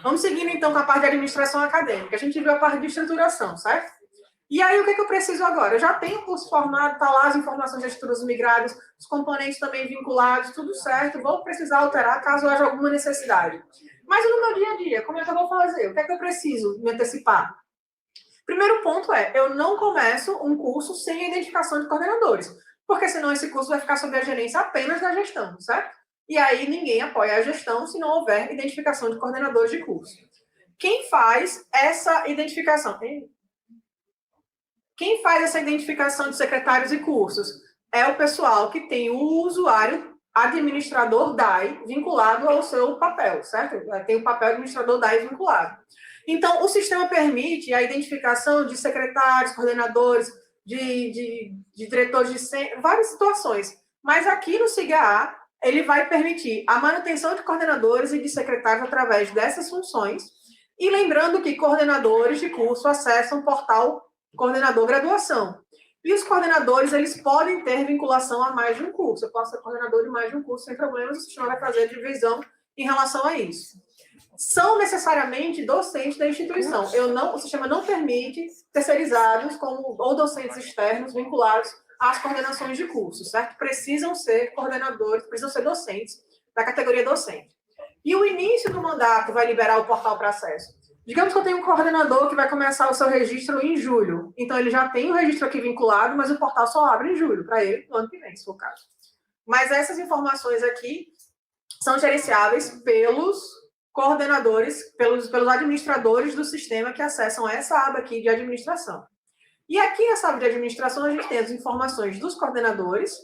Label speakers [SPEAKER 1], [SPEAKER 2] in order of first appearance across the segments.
[SPEAKER 1] Vamos seguindo, então, com a parte de administração acadêmica. A gente viu a parte de estruturação, certo? E aí, o que eu preciso agora? Eu já tenho o curso formado, tá lá as informações de estruturas migradas, os componentes também vinculados, tudo certo. Vou precisar alterar caso haja alguma necessidade. Mas no meu dia a dia, como é que eu vou fazer? O que é que eu preciso me antecipar? Primeiro ponto é, eu não começo um curso sem a identificação de coordenadores, porque senão esse curso vai ficar sob a gerência apenas da gestão, certo? E aí ninguém apoia a gestão se não houver identificação de coordenadores de curso. Quem faz essa identificação? Quem faz essa identificação de secretários e cursos? É o pessoal que tem o usuário administrador DAI vinculado ao seu papel, certo? Tem o papel administrador DAI vinculado. Então, o sistema permite a identificação de secretários, coordenadores, de diretores de centro, várias situações. Mas aqui no SIGA, ele vai permitir a manutenção de coordenadores e de secretários através dessas funções. E lembrando que coordenadores de curso acessam o portal Coordenador Graduação. E os coordenadores, eles podem ter vinculação a mais de um curso. Eu posso ser coordenador de mais de um curso sem problemas, o sistema vai fazer divisão em relação a isso. São necessariamente docentes da instituição. O sistema não permite terceirizados ou docentes externos vinculados às coordenações de curso, certo? Precisam ser coordenadores, precisam ser docentes da categoria docente. E o início do mandato vai liberar o portal para acesso. Digamos que eu tenho um coordenador que vai começar o seu registro em julho. Então, ele já tem o registro aqui vinculado, mas o portal só abre em julho, para ele, no ano que vem, se for o caso. Mas essas informações aqui são gerenciáveis pelos coordenadores, pelos administradores do sistema que acessam essa aba aqui de administração. E aqui nessa aba de administração, a gente tem as informações dos coordenadores,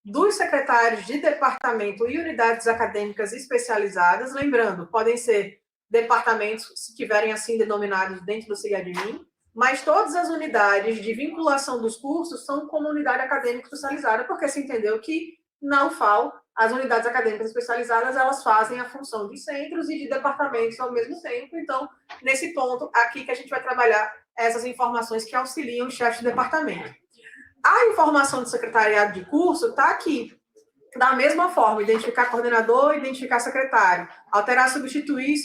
[SPEAKER 1] dos secretários de departamento e unidades acadêmicas especializadas. Lembrando, podem ser departamentos, se tiverem assim denominados dentro do SIGADMIN, mas todas as unidades de vinculação dos cursos são como unidade acadêmica especializada, porque se entendeu que na UFAL, as unidades acadêmicas especializadas, elas fazem a função de centros e de departamentos ao mesmo tempo. Então, nesse ponto aqui que a gente vai trabalhar essas informações que auxiliam o chefe de departamento. A informação do secretariado de curso está aqui. Da mesma forma, identificar coordenador, identificar secretário, alterar, substituir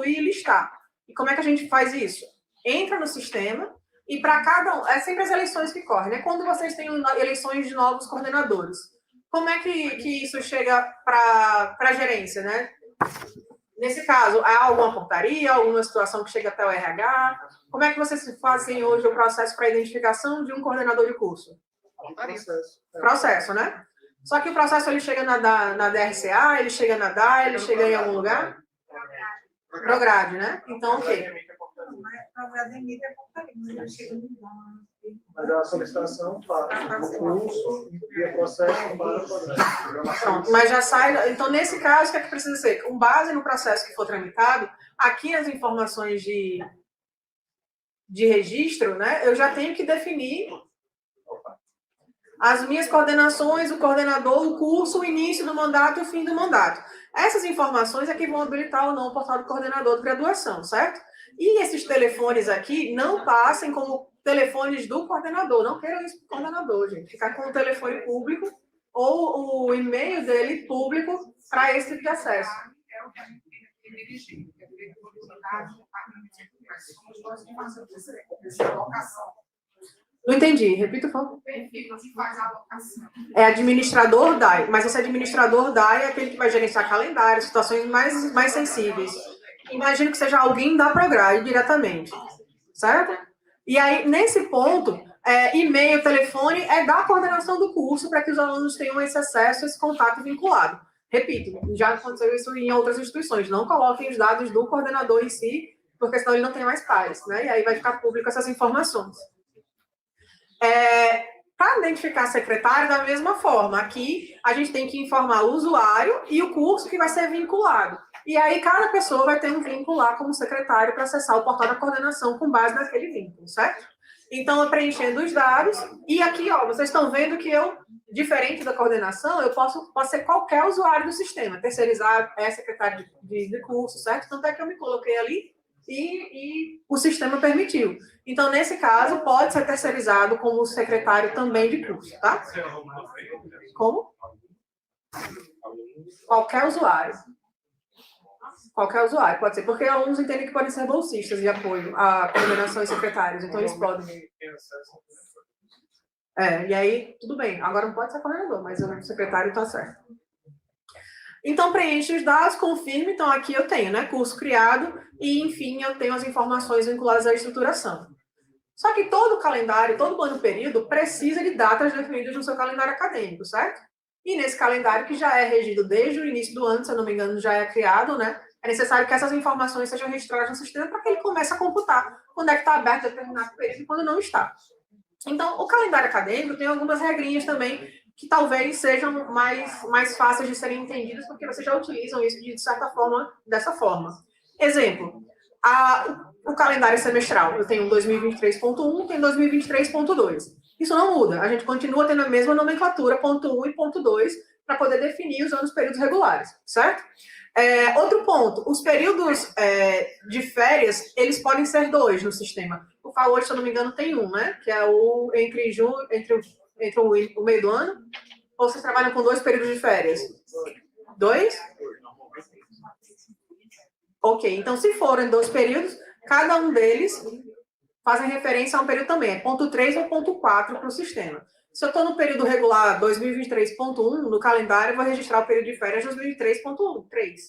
[SPEAKER 1] e listar. E como é que a gente faz isso? Entra no sistema e para cada um, é sempre as eleições que correm, né? Quando vocês têm eleições de novos coordenadores, como é que isso chega para a gerência, né? Nesse caso, há alguma portaria, alguma situação que chega até o RH? Como é que vocês fazem hoje o processo para a identificação de um coordenador de curso? Processo, né? Só que o processo ele chega na DRCA, ele chega na DAI, ele chega em algum lugar? Prograde, né? Então, o quê?
[SPEAKER 2] Mas a solicitação para o curso e o processo para o programa.
[SPEAKER 1] Pronto, mas já sai. Então, nesse caso, o que é que precisa ser? Com base no processo que for tramitado, aqui as informações de registro, né? Eu já tenho que definir as minhas coordenações, o coordenador, o curso, o início do mandato e o fim do mandato. Essas informações é que vão habilitar ou não o portal do coordenador de graduação, certo? E esses telefones aqui não passem como telefones do coordenador. Não queiram isso para o coordenador, gente. Ficar com o telefone público ou o e-mail dele público para esse tipo de acesso. Não entendi, repita, por favor. É administrador DAI, mas esse administrador DAI é aquele que vai gerenciar calendário, situações mais sensíveis. Imagino que seja alguém da Prograde diretamente, certo? E aí, nesse ponto, e-mail, telefone é da coordenação do curso para que os alunos tenham esse acesso, esse contato vinculado. Repito, já aconteceu isso em outras instituições. Não coloquem os dados do coordenador em si, porque senão ele não tem mais pares, né? E aí vai ficar público essas informações. Para identificar secretário, da mesma forma, aqui a gente tem que informar o usuário e o curso que vai ser vinculado. E aí cada pessoa vai ter um vínculo lá como secretário para acessar o portal da coordenação com base naquele vínculo, certo? Então, preenchendo os dados, e aqui, ó, vocês estão vendo que eu, diferente da coordenação, eu posso ser qualquer usuário do sistema, terceirizado, secretário de curso, certo? Tanto é que eu me coloquei ali e o sistema permitiu. Então, nesse caso, pode ser terceirizado como secretário também de curso, tá? Como? Qualquer usuário. Qualquer usuário, pode ser, porque alunos entendem que podem ser bolsistas de apoio à coordenação e secretários, então eles podem. E aí, tudo bem. Agora não pode ser coordenador, mas o secretário está certo. Então, preenche os dados, confirme. Então, aqui eu tenho, né, curso criado e, enfim, eu tenho as informações vinculadas à estruturação. Só que todo calendário, todo ano período, precisa de datas definidas no seu calendário acadêmico, certo? E nesse calendário, que já é regido desde o início do ano, se eu não me engano, já é criado, né? É necessário que essas informações sejam registradas no sistema para que ele comece a computar quando é que está aberto determinado período e quando não está. Então, o calendário acadêmico tem algumas regrinhas também que talvez sejam mais fáceis de serem entendidas, porque vocês já utilizam isso de certa forma, dessa forma. Exemplo, o calendário semestral. Eu tenho 2023.1, tenho 2023.2. Isso não muda. A gente continua tendo a mesma nomenclatura, ponto 1 e ponto 2, para poder definir os períodos regulares, certo? Outro ponto, os períodos de férias, eles podem ser 2 no sistema. O FAO hoje, se eu não me engano, tem um, né? Que é o entre o meio do ano. Ou vocês trabalham com 2 períodos de férias? 2? Ok, então se forem 2 períodos, cada um deles fazem referência a um período também. É ponto 3 ou ponto 4 para o sistema. Se eu estou no período regular 2023.1, no calendário, eu vou registrar o período de férias 2023.1, 3.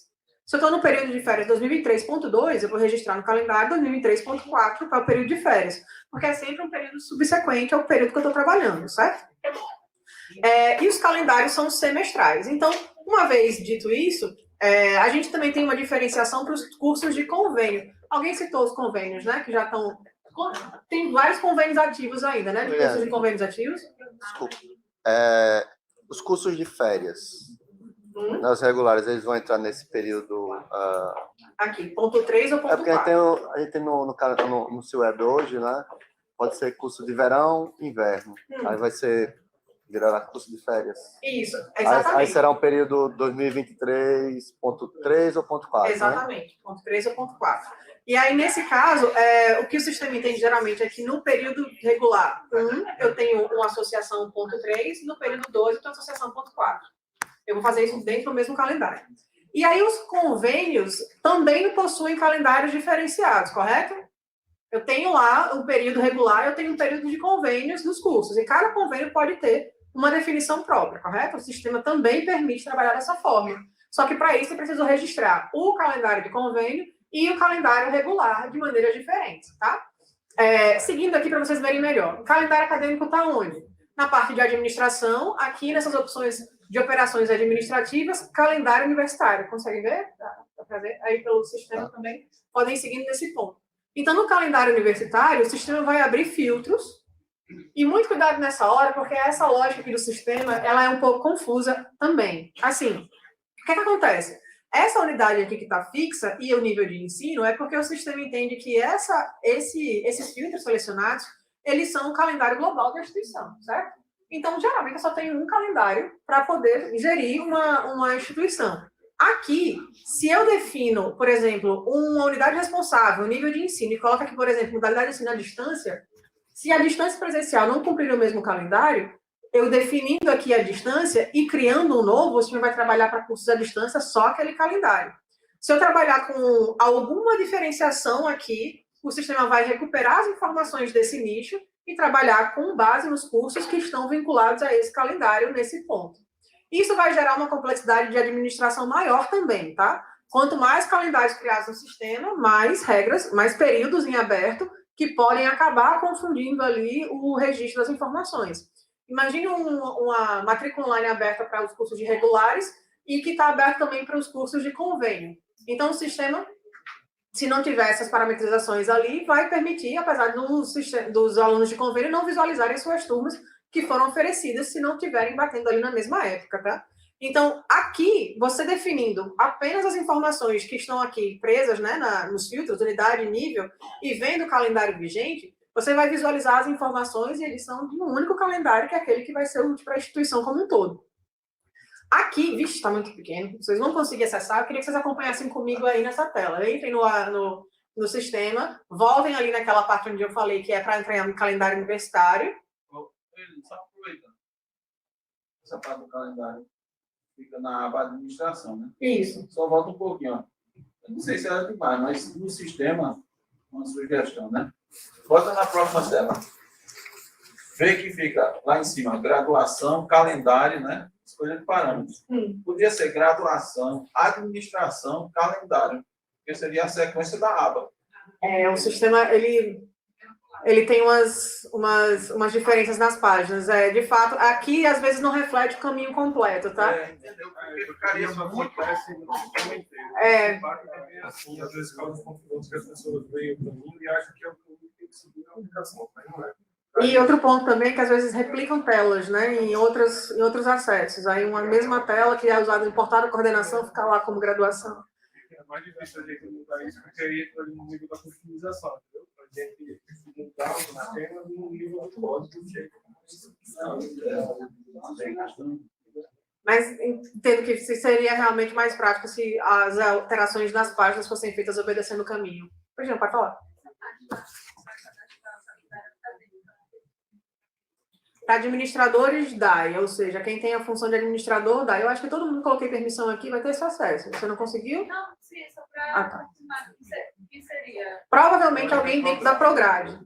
[SPEAKER 1] Se eu estou no período de férias 2023.2, eu vou registrar no calendário 2023.4 para o período de férias. Porque é sempre um período subsequente ao período que eu estou trabalhando, certo? E os calendários são semestrais. Então, uma vez dito isso, a gente também tem uma diferenciação para os cursos de convênio. Alguém citou os convênios, né? Que já estão... Tem vários convênios ativos ainda, né? De cursos de convênios ativos.
[SPEAKER 3] Desculpa. Os cursos de férias, nas regulares, eles vão entrar nesse período...
[SPEAKER 1] Aqui, ponto 3 ou ponto 4?
[SPEAKER 3] Porque a gente tem no seu web hoje, né? Pode ser curso de verão, inverno. Aí vai ser... virará curso de férias.
[SPEAKER 1] Isso, exatamente.
[SPEAKER 3] Aí será um período 2023.3 ou ponto 4,
[SPEAKER 1] exatamente, né? Ponto 3 ou ponto 4. E aí, nesse caso, o que o sistema entende geralmente é que no período regular 1, eu tenho uma associação ponto 3, no período 2, eu tenho uma associação ponto 4. Eu vou fazer isso dentro do mesmo calendário. E aí, os convênios também possuem calendários diferenciados, correto? Eu tenho lá um período regular, eu tenho um período de convênios dos cursos, e cada convênio pode ter uma definição própria, correto? O sistema também permite trabalhar dessa forma. Só que para isso eu preciso registrar o calendário de convênio e o calendário regular de maneiras diferentes, tá? Seguindo aqui para vocês verem melhor. O calendário acadêmico está onde? Na parte de administração, aqui nessas opções de operações administrativas, calendário universitário. Conseguem ver? Dá para ver? Aí pelo sistema também podem seguir nesse ponto. Então, no calendário universitário, o sistema vai abrir filtros. E muito cuidado nessa hora, porque essa lógica aqui do sistema, ela é um pouco confusa também. Assim, o que acontece? Essa unidade aqui que está fixa e o nível de ensino é porque o sistema entende que esses filtros selecionados, eles são o calendário global da instituição, certo? Então, geralmente, eu só tenho um calendário para poder gerir uma instituição. Aqui, se eu defino, por exemplo, uma unidade responsável, nível de ensino, e coloco aqui, por exemplo, modalidade de ensino à distância, se a distância presencial não cumprir o mesmo calendário, eu definindo aqui a distância e criando um novo, o sistema vai trabalhar para cursos à distância só aquele calendário. Se eu trabalhar com alguma diferenciação aqui, o sistema vai recuperar as informações desse nicho e trabalhar com base nos cursos que estão vinculados a esse calendário nesse ponto. Isso vai gerar uma complexidade de administração maior também, tá? Quanto mais calendários criados no sistema, mais regras, mais períodos em aberto, que podem acabar confundindo ali o registro das informações. Imagine uma matrícula online aberta para os cursos de regulares e que está aberto também para os cursos de convênio. Então, o sistema, se não tiver essas parametrizações ali, vai permitir, apesar dos alunos de convênio não visualizarem suas turmas que foram oferecidas se não estiverem batendo ali na mesma época, tá? Então, aqui, você definindo apenas as informações que estão aqui presas, né, nos filtros, unidade, nível, e vendo o calendário vigente, você vai visualizar as informações e eles são de um único calendário, que é aquele que vai ser útil para a instituição como um todo. Aqui, vixe, está muito pequeno, vocês vão conseguir acessar, eu queria que vocês acompanhassem comigo aí nessa tela. Entrem no sistema, voltem ali naquela parte onde eu falei que é para entrar no calendário universitário.
[SPEAKER 2] Só aproveitando. Essa parte do calendário fica na aba administração, né?
[SPEAKER 1] Isso.
[SPEAKER 2] Só volta um pouquinho, ó.
[SPEAKER 4] não sei se era demais, mas no sistema, uma sugestão, né? Bota na próxima tela. Vê que fica lá em cima, graduação, calendário, né? Escolha de parâmetros. Podia ser graduação, administração, calendário. Que seria a sequência da aba.
[SPEAKER 1] O sistema, ele tem umas diferenças nas páginas. De fato, aqui, às vezes, não reflete o caminho completo, tá?
[SPEAKER 4] Entendeu? Porque ficaria
[SPEAKER 2] Isso
[SPEAKER 4] muito...
[SPEAKER 2] acontece no sistema inteiro. Também é assim, às vezes causa confusão que as pessoas veem o caminho e acham que é o caminho que tem que seguir na aplicação, mas não é.
[SPEAKER 1] E outro ponto também é que às vezes replicam telas, né, em outros acessos. Aí uma mesma tela que é usada em portada coordenação fica lá como graduação.
[SPEAKER 2] É mais difícil a gente mudar isso porque aí entra no nível da customização, entendeu? A gente mudar os temas no nível do código.
[SPEAKER 1] Mas entendo que seria realmente mais prático se as alterações nas páginas fossem feitas obedecendo o caminho. Por exemplo, pode falar. Para administradores, DAI, ou seja, quem tem a função de administrador, DAI. Eu acho que todo mundo que coloquei permissão aqui vai ter esse acesso. Você não conseguiu?
[SPEAKER 5] Não, sim, só para confirmar o que seria.
[SPEAKER 1] Provavelmente alguém dentro da Prograde.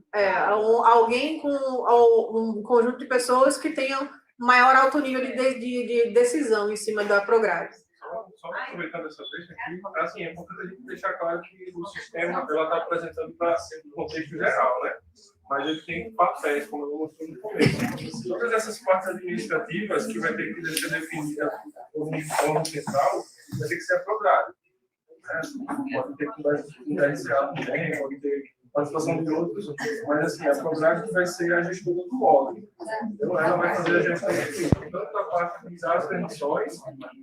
[SPEAKER 1] Alguém com um conjunto de pessoas que tenham maior alto nível de decisão em cima da Prograde.
[SPEAKER 2] Só aproveitando essa deixa aqui, assim, é importante a gente deixar claro que o sistema está apresentando para ser um contexto geral, né? Mas ele tem papéis, como eu mostrei no começo. Todas essas partes administrativas que vai ter que ser definida por um órgão central, vai ter que ser aprovado. Pode ter que dar RCA também, pode ter participação de outros, mas assim, a Prograde vai ser a gestora do órgão. Então, ela vai fazer a gestão de tanto a parte de dar as permissões,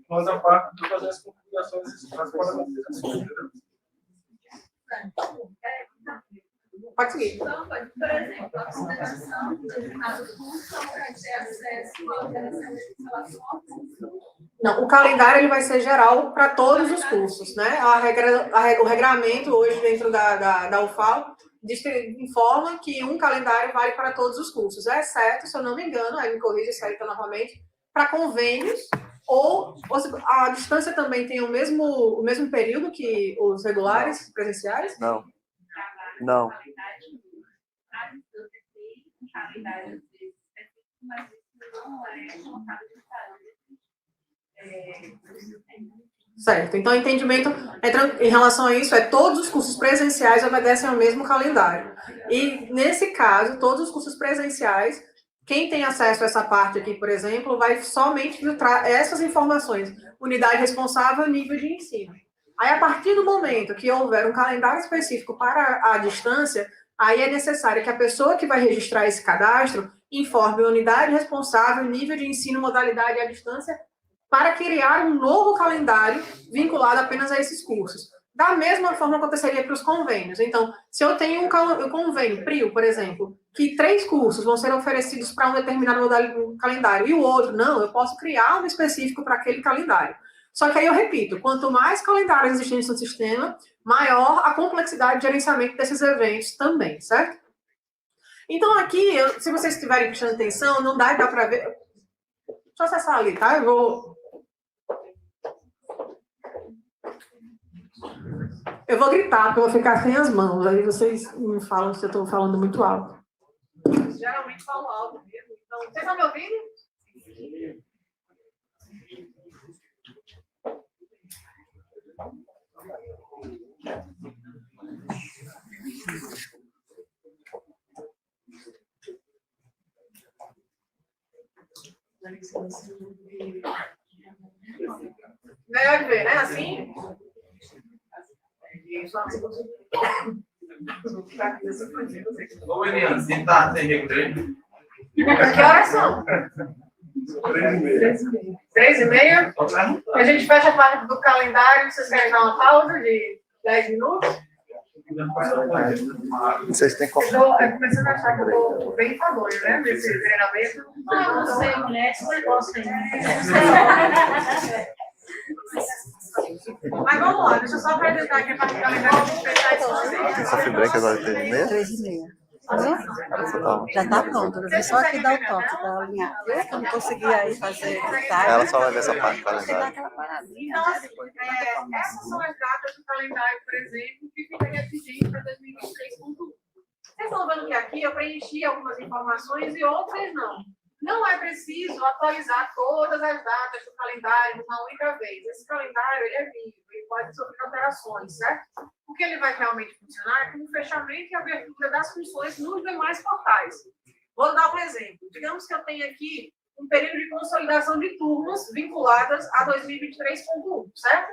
[SPEAKER 2] quanto a parte de fazer as configurações e as parametrizações.
[SPEAKER 1] Pode seguir.
[SPEAKER 5] Então, por exemplo, a coordenação do determinado curso vai ter acesso à alteração de relação ao curso.
[SPEAKER 1] Não, o calendário ele vai ser geral para todos os cursos, né? O regramento hoje dentro da UFAL informa que um calendário vale para todos os cursos, exceto, se eu não me engano, aí me corrija se aí novamente, para convênios ou a distância também tem o mesmo período que os regulares presenciais?
[SPEAKER 3] Não. Não.
[SPEAKER 1] Certo. Então, o entendimento em relação a isso todos os cursos presenciais obedecem ao mesmo calendário. E, nesse caso, todos os cursos presenciais, quem tem acesso a essa parte aqui, por exemplo, vai somente filtrar essas informações. Unidade responsável, nível de ensino. Aí, a partir do momento que houver um calendário específico para a distância, aí é necessário que a pessoa que vai registrar esse cadastro informe a unidade responsável, nível de ensino, modalidade e a distância, para criar um novo calendário vinculado apenas a esses cursos. Da mesma forma aconteceria para os convênios. Então, se eu tenho um convênio, PRIO, por exemplo, que 3 cursos vão ser oferecidos para um determinado calendário e o outro não, eu posso criar um específico para aquele calendário. Só que aí eu repito, quanto mais calendários existentes no sistema, maior a complexidade de gerenciamento desses eventos também, certo? Então aqui, se vocês estiverem prestando atenção, não dá para ver... Deixa eu acessar ali, tá? Eu vou gritar, porque eu vou ficar sem as mãos. Aí vocês me falam se eu estou falando muito alto. Geralmente falo alto mesmo. Então, vocês estão me ouvindo? Melhor de ver, né? Assim?
[SPEAKER 4] Ô, Eliane, você está sem recreio?
[SPEAKER 1] Que horas são? 3h30? A gente fecha a parte do calendário. Vocês querem dar uma pausa de 10 minutos?
[SPEAKER 3] Vocês têm como.
[SPEAKER 1] Eu começando a achar que eu estou bem famoso, né? Nesse treinamento.
[SPEAKER 5] Ah, não sei, mulher, esse negócio aí.
[SPEAKER 1] Mas vamos lá, deixa eu só apresentar aqui a parte do calendário.
[SPEAKER 3] Essa fibra que agora tem meia?
[SPEAKER 6] 3h30. Já está pronto, eu vou só aqui dar o toque da linha. Eu que não consegui aí fazer detalhe.
[SPEAKER 3] Ela só vai ver essa parte do
[SPEAKER 6] Você dá
[SPEAKER 3] calendário.
[SPEAKER 6] aquela paradinha,
[SPEAKER 1] Então,
[SPEAKER 6] né?
[SPEAKER 1] assim,
[SPEAKER 6] Depois de tanta informação.
[SPEAKER 1] essas são as datas do calendário, por exemplo, que ficaria vigente para 2023.1. Vocês estão vendo que aqui eu preenchi algumas informações e outras não. Não é preciso atualizar todas as datas do calendário uma única vez. Esse calendário ele é vivo, ele pode sofrer alterações, certo? O que ele vai realmente funcionar é como fechamento e abertura das funções nos demais portais. Vou dar um exemplo. Digamos que eu tenho aqui um período de consolidação de turmas vinculadas a 2023.1, certo?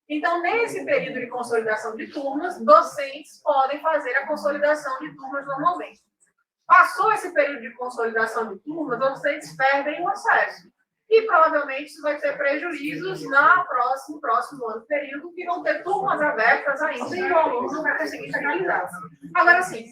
[SPEAKER 1] Então, nesse período de consolidação de turmas, docentes podem fazer a consolidação de turmas normalmente. Passou esse período de consolidação de turmas, docentes perdem o acesso. E provavelmente isso vai ter prejuízos no próximo ano período, que vão ter turmas abertas ainda e o aluno não vai conseguir finalizar. Agora, sim,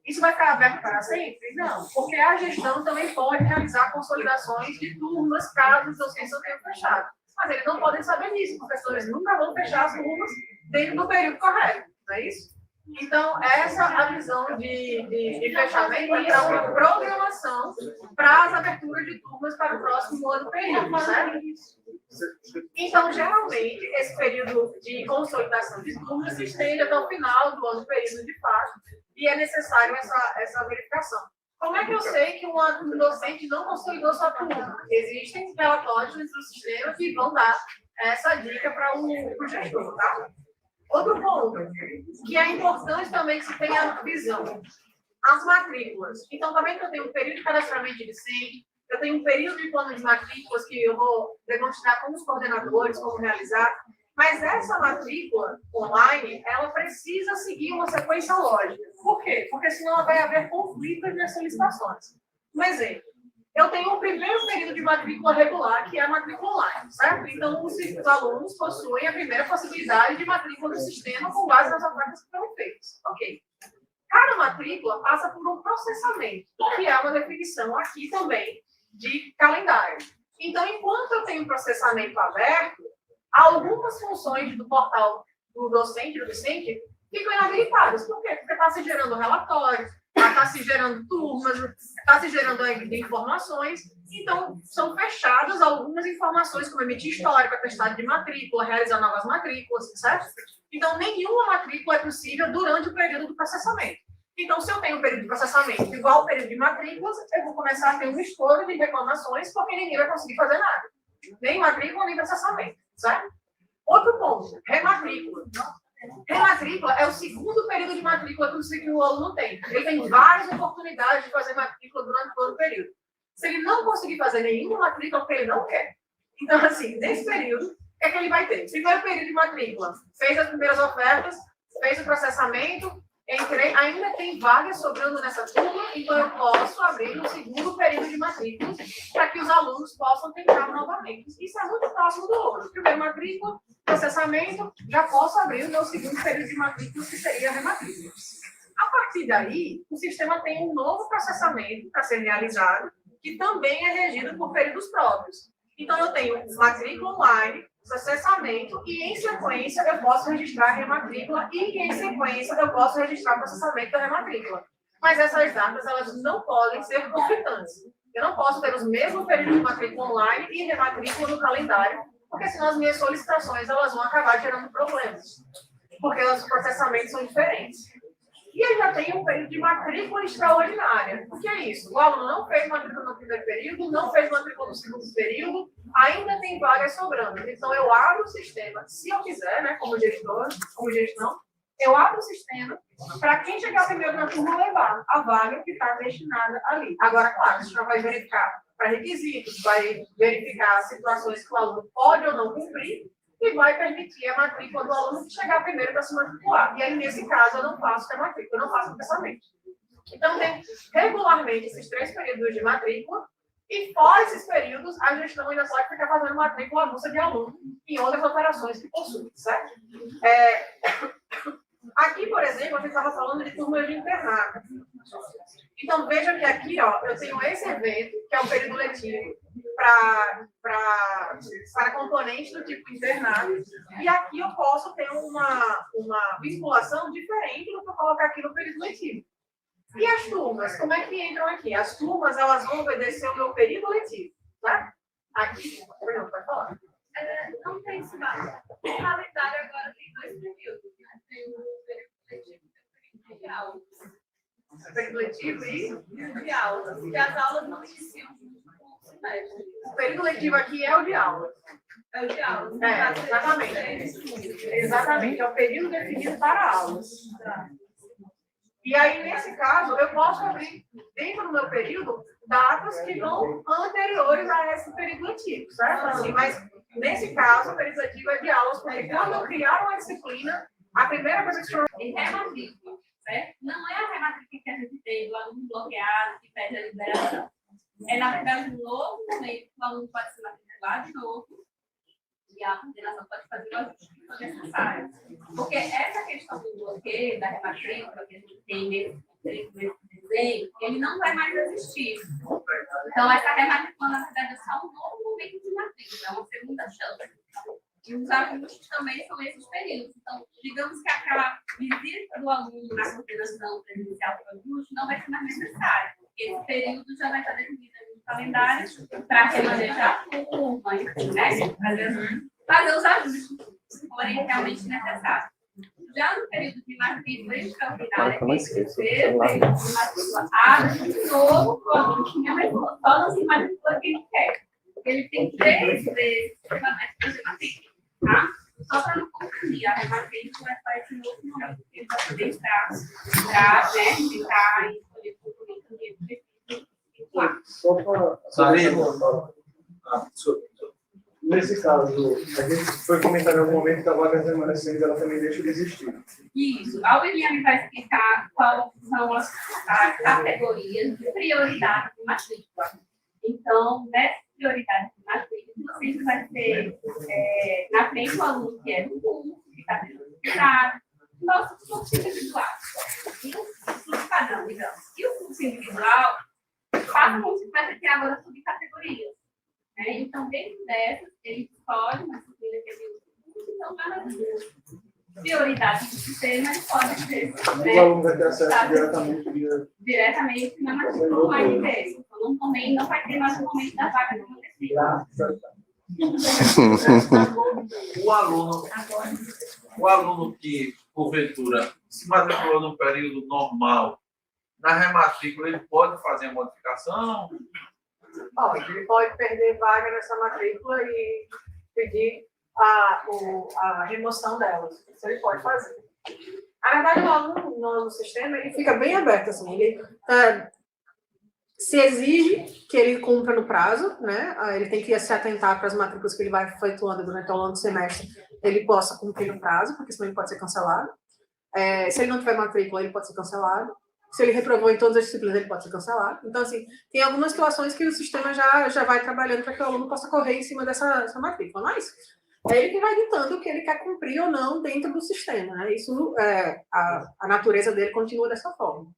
[SPEAKER 1] isso vai ficar aberto para sempre? Não, porque a gestão também pode realizar consolidações de turmas caso os docentes não tenham fechado. Mas eles não podem saber disso, porque os professores nunca vão fechar as turmas dentro do período correto, não é isso? Então, essa é a visão de fechamento e uma programação para as aberturas de turmas para o próximo ano período, certo? Então, geralmente, esse período de consolidação de turmas se estende até o final do ano período de fato, e é necessário essa verificação. Como é que eu sei que um docente não consolidou sua turma? Existem relatórios do sistema que vão dar essa dica para o gestor, tá? Outro ponto, que é importante também que se tenha visão, as matrículas. Então, também que eu tenho um período de cadastramento de discente, eu tenho um período de plano de matrículas que eu vou demonstrar com os coordenadores, como realizar, mas essa matrícula online, ela precisa seguir uma sequência lógica. Por quê? Porque senão vai haver conflitos nas solicitações. Um exemplo. Eu tenho um primeiro período de matrícula regular, que é a matrícula online, certo? Então, os alunos possuem a primeira possibilidade de matrícula no sistema com base nas ofertas que foram feitas. Ok. Cada matrícula passa por um processamento, que é uma definição aqui também de calendário. Então, enquanto eu tenho um processamento aberto, algumas funções do portal do docente, do discente, ficam inabilitadas. Por quê? Porque está se gerando relatórios, está se gerando turmas, está se gerando informações. Então, são fechadas algumas informações, como emitir histórico, atestado de matrícula, realizar novas matrículas, certo? Então, nenhuma matrícula é possível durante o período do processamento. Então, se eu tenho um período de processamento igual ao período de matrículas, eu vou começar a ter um estouro de reclamações, porque ninguém vai conseguir fazer nada. Nem matrícula, nem processamento, certo? Outro ponto, rematrícula. Rematrícula é o segundo período de matrícula que o aluno tem. Ele tem várias oportunidades de fazer matrícula durante todo o período. Se ele não conseguir fazer nenhuma matrícula, porque ele não quer. Então, assim, nesse período, o que é que ele vai ter? Primeiro período de matrícula, fez as primeiras ofertas, fez o processamento, entrei, ainda tem vagas sobrando nessa turma, então eu posso abrir um segundo período de matrícula para que os alunos possam tentar novamente. Isso é muito próximo do outro. Primeiro matrícula, processamento, já posso abrir o meu segundo período de matrícula, que seria a rematrícula. A partir daí, o sistema tem um novo processamento para ser realizado, que também é regido por períodos próprios. Então, eu tenho matrícula online, processamento, e em sequência eu posso registrar a rematrícula, e em sequência eu posso registrar o processamento da rematrícula. Mas essas datas, elas não podem ser conflitantes. Eu não posso ter os mesmos períodos de matrícula online e rematrícula no calendário, porque senão as minhas solicitações elas vão acabar gerando problemas, porque os processamentos são diferentes. E ainda tem um período de matrícula extraordinária. O que é isso? O aluno não fez matrícula no primeiro período, não fez matrícula no segundo período, ainda tem vagas sobrando. Então, eu abro o sistema, se eu quiser, né, como gestor, como gestão, eu abro o sistema para quem chegar primeiro na turma levar a vaga que está destinada ali. Agora, claro, a gente já vai verificar para requisitos, vai verificar situações que o aluno pode ou não cumprir, e vai permitir a matrícula do aluno que chegar primeiro para se matricular. E aí, nesse caso, eu não faço a matrícula, eu não faço o pensamento. Então, tem regularmente esses 3 períodos de matrícula, e fora esses períodos, a gestão ainda pode ficar fazendo matrícula avulsa de aluno em outras operações que possui, certo? Aqui, por exemplo, a gente estava falando de turmas de internato. Então, veja que aqui, ó, eu tenho esse evento, que é o período letivo, para componentes do tipo internato, e aqui eu posso ter uma vinculação diferente do que eu colocar aqui no período letivo. E as turmas, como é que entram aqui? As turmas, elas vão obedecer o meu período letivo, tá? Aqui, perdão, pode falar.
[SPEAKER 5] Não tem isso, não. O calendário agora tem 2 períodos, né? Tem o período letivo e o período de aulas.
[SPEAKER 1] Período letivo e
[SPEAKER 5] De aulas, porque as aulas não iniciam com o semestre.
[SPEAKER 1] o período letivo aqui é o de aula.
[SPEAKER 5] É o de aulas.
[SPEAKER 1] Exatamente. Exatamente, é o período definido para aulas. E aí, nesse caso, eu posso abrir, dentro do meu período, datas que vão anteriores a esse período letivo, certo? Assim, mas, nesse caso, o período letivo é de aulas, porque quando eu criar uma disciplina, a primeira coisa que eu...
[SPEAKER 5] E rematrícula, certo? Não é a rematrícula que a gente tem do aluno bloqueado, que pede a liberação. É, na verdade, um novo momento que o aluno pode se matricular de novo e a coordenação pode fazer o ajuste que for necessário. Porque essa questão do bloqueio, da rematrícula que a gente tem nesse desenho, ele não vai mais existir. Então, essa rematrícula, na verdade, é só um novo momento de matrícula, é uma segunda chance. E os ajustes também são esses períodos. Então, digamos que aquela visita do aluno na coordenação presencial para o ajuste não vai ser mais necessária, porque esse período já vai estar definido no calendário para remanejar a turma, enfim, né? Fazer os ajustes, se forem realmente necessários. Já no período de matrícula extraordinária, que é o terceiro período de matrícula abre de novo, o aluno tinha matrícula, só não se matricula quem ele quer. Ele tem 3 vezes para fazer matrícula, tá? Só para não confundir, a rematrícula é para esse novo momento que ele vai poder entrar, né, ficar e escolher o documento que ele precisa.
[SPEAKER 2] Só para... Nesse caso, a gente foi comentar em algum momento que a vaga remanescente ela também deixa de existir.
[SPEAKER 5] Isso. A William vai explicar quais são as categorias de prioridade de matrícula. Então, nessa prioridade de matrícula, sempre vai ser na frente o aluno que é do curso, que está sendo estudado, nosso curso individual. E o curso padrão, digamos. E o curso individual passa como se tivesse aqui agora subcategorias. Então, dentro dessas, ele escolhe uma disciplina que ele usa, então, cada prioridade do sistema pode ser.
[SPEAKER 2] O aluno vai ter acesso
[SPEAKER 5] diretamente na matrícula online dele. Então, no momento, não vai ter mais o momento da vaga de
[SPEAKER 4] O aluno que, porventura, se matriculou no período normal, na rematrícula, ele pode fazer a modificação?
[SPEAKER 1] Ele pode perder vaga nessa matrícula e pedir a remoção delas. Isso ele pode fazer. Na verdade, o aluno no sistema ele fica bem aberto. Assim, ele se exige que ele cumpra no prazo, né? Ele tem que se atentar para as matrículas que ele vai efetuando durante ao longo do semestre, ele possa cumprir no prazo, porque senão ele pode ser cancelado. Se ele não tiver matrícula, ele pode ser cancelado. Se ele reprovou em todas as disciplinas, ele pode ser cancelado. Então, assim, tem algumas situações que o sistema já vai trabalhando para que o aluno possa correr em cima dessa matrícula. Mas é ele que vai ditando o que ele quer cumprir ou não dentro do sistema. Né? Isso, a natureza dele continua dessa forma.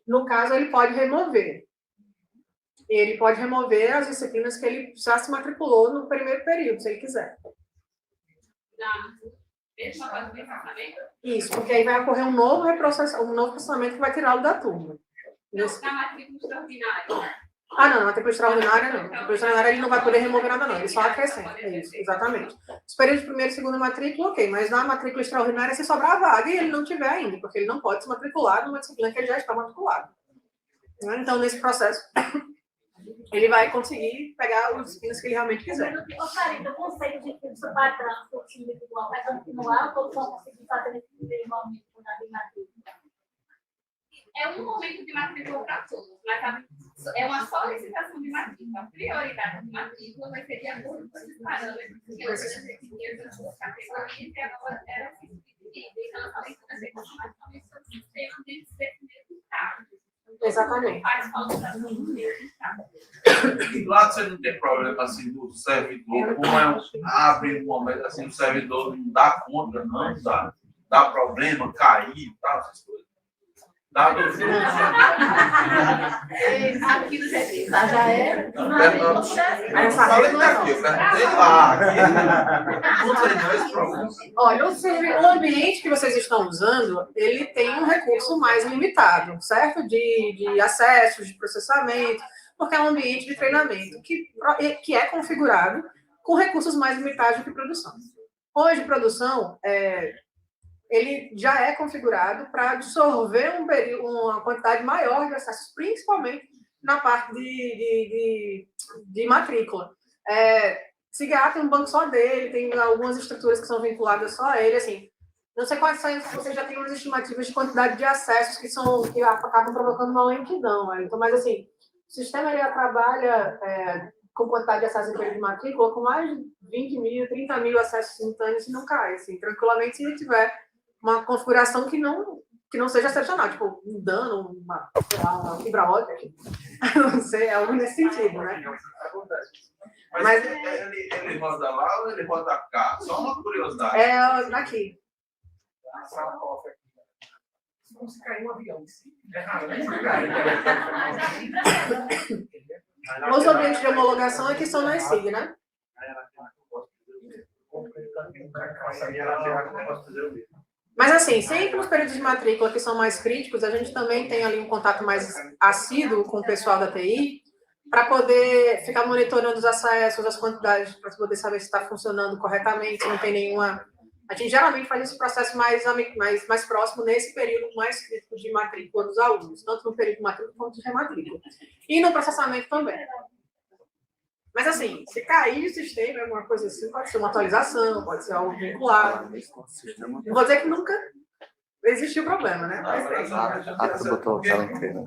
[SPEAKER 1] No caso, ele pode remover. Ele pode remover as disciplinas que ele já se matriculou no primeiro período, se ele quiser. Isso, porque aí vai ocorrer um novo processamento que vai tirá-lo da turma.
[SPEAKER 5] Na matrícula extraordinária.
[SPEAKER 1] Não, na matrícula extraordinária não. Na matrícula extraordinária ele não vai poder remover nada, não. Ele só acrescenta. Isso, exatamente. Os períodos de primeira e segunda matrícula, ok, mas na matrícula extraordinária, se sobrar a vaga e ele não tiver ainda, porque ele não pode se matricular numa disciplina que ele já está matriculado. Então, nesse processo, ele vai conseguir pegar os disciplinas que ele realmente quiser.
[SPEAKER 7] O conceito de curso padrão, curso individual, vai continuar ou só conseguir fazer nesse primeiro momento da matrícula?
[SPEAKER 5] É um momento de matrícula para todos, mas é uma solicitação de matrícula. A prioridade de matrícula vai ser de acordo com esses parâmetros que eu já defini das duas categorias e agora era dividida. Então, a solicitação vai ser continuação do sistema dentro desse mesmo estado.
[SPEAKER 1] Exatamente.
[SPEAKER 5] Faz falta no mesmo estado.
[SPEAKER 4] E lá você não tem problema assim do servidor, como abre um momento assim, o servidor não dá conta, não dá problema, cair e tal, essas coisas. Dado o
[SPEAKER 5] Aqui no Recife.
[SPEAKER 7] Lá já é.
[SPEAKER 1] Essa
[SPEAKER 4] falei
[SPEAKER 1] regra não é
[SPEAKER 4] daqui, eu
[SPEAKER 1] nossa.
[SPEAKER 4] perguntei lá. Aqui, não tem esse problema.
[SPEAKER 1] Olha, o ambiente que vocês estão usando, ele tem um recurso mais limitado, certo? De acesso, de processamento, porque é um ambiente de treinamento que é configurado com recursos mais limitados do que produção. Hoje, produção, ele já é configurado para absorver uma quantidade maior de acessos, principalmente na parte de matrícula. CIGA tem um banco só dele, tem algumas estruturas que são vinculadas só a ele, assim, não sei quais são, se você já tem umas estimativas de quantidade de acessos que acabam provocando uma lentidão, né? Então, mas assim, o sistema ele trabalha com quantidade de acessos em período de matrícula com mais de 20 mil, 30 mil acessos simultâneos e não cai, assim, tranquilamente, se ele tiver uma configuração que não seja excepcional, tipo, um dano, uma fibra ótica, não sei, algo nesse sentido, né?
[SPEAKER 4] Mas ele roda lá ou ele roda cá? Só uma curiosidade.
[SPEAKER 1] É daqui.
[SPEAKER 2] Como se cair um avião.
[SPEAKER 1] Os ambientes de homologação aqui são na SIG, né? Mas assim, sempre nos períodos de matrícula que são mais críticos, a gente também tem ali um contato mais assíduo com o pessoal da TI, para poder ficar monitorando os acessos, as quantidades, para poder saber se está funcionando corretamente, se não tem nenhuma... A gente geralmente faz esse processo mais próximo nesse período mais crítico de matrícula dos alunos, tanto no período de matrícula quanto de rematrícula. E no processamento também. Mas assim, se cair o sistema, alguma coisa assim, pode ser uma atualização, pode ser algo vinculado. Não vou dizer que nunca existiu problema, né? Mas
[SPEAKER 3] Tu botou a tela inteira.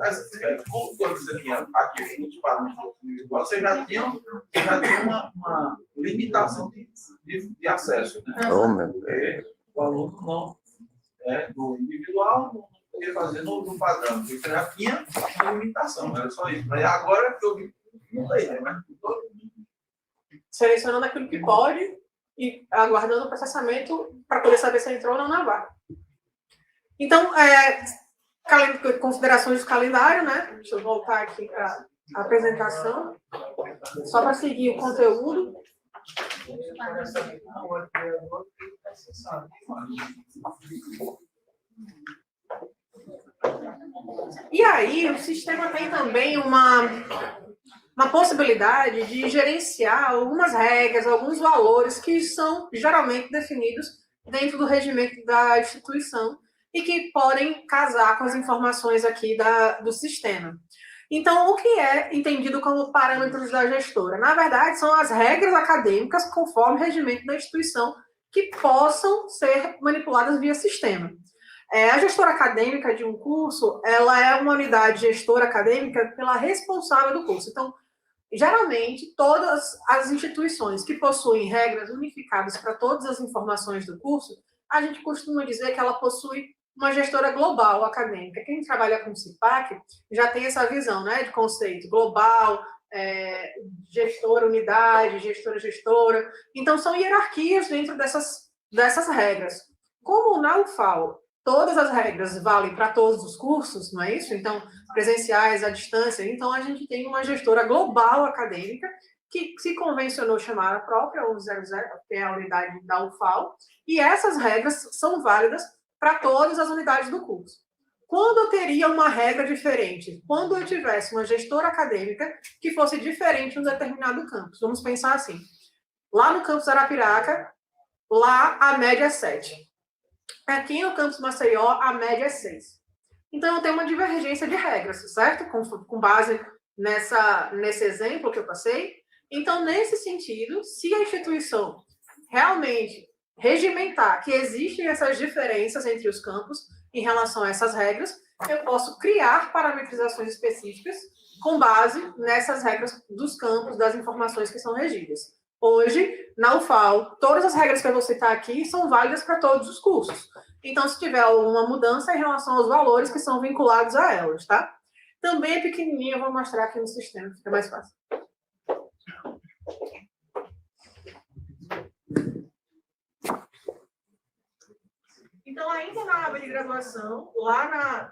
[SPEAKER 4] Como quando você tinha aqui nos parâmetros, você já tinha uma limitação de acesso, né?
[SPEAKER 3] Oh, meu Deus.
[SPEAKER 4] Porque o aluno não do individual não podia fazer no padrão, porque você já tinha uma limitação, era só isso. Mas agora que eu vi, não tem, né? Mas
[SPEAKER 1] selecionando aquilo que pode e aguardando o processamento para poder saber se entrou ou não na vaga. Então, considerações do calendário, né? Deixa eu voltar aqui para a apresentação, só para seguir o conteúdo. E aí, o sistema tem também uma possibilidade de gerenciar algumas regras, alguns valores que são geralmente definidos dentro do regimento da instituição e que podem casar com as informações aqui do sistema. Então, o que é entendido como parâmetros da gestora? Na verdade, são as regras acadêmicas conforme o regimento da instituição que possam ser manipuladas via sistema. A gestora acadêmica de um curso, ela é uma unidade gestora acadêmica pela responsável do curso. Então, geralmente, todas as instituições que possuem regras unificadas para todas as informações do curso, a gente costuma dizer que ela possui uma gestora global acadêmica. Quem trabalha com CIPAC já tem essa visão, né, de conceito global, gestora, unidade, gestora. Então, são hierarquias dentro dessas regras. Como na UFAL, todas as regras valem para todos os cursos, não é isso? Então, presenciais, à distância. Então, a gente tem uma gestora global acadêmica que se convencionou chamar a própria 1100, que é a unidade da UFAL, e essas regras são válidas para todas as unidades do curso. Quando eu teria uma regra diferente? Quando eu tivesse uma gestora acadêmica que fosse diferente em um determinado campus. Vamos pensar assim. Lá no campus Arapiraca, lá a média é 7. Aqui no campus Maceió, a média é 6. Então, eu tenho uma divergência de regras, certo? Com base nesse exemplo que eu passei. Então, nesse sentido, se a instituição realmente regimentar que existem essas diferenças entre os campos em relação a essas regras, eu posso criar parametrizações específicas com base nessas regras dos campos, das informações que são regidas. Hoje, na UFAL, todas as regras que eu vou citar aqui são válidas para todos os cursos. Então, se tiver alguma mudança em relação aos valores que são vinculados a elas, tá? Também é pequenininha, eu vou mostrar aqui no sistema, fica mais fácil. Então, ainda na aba de graduação, lá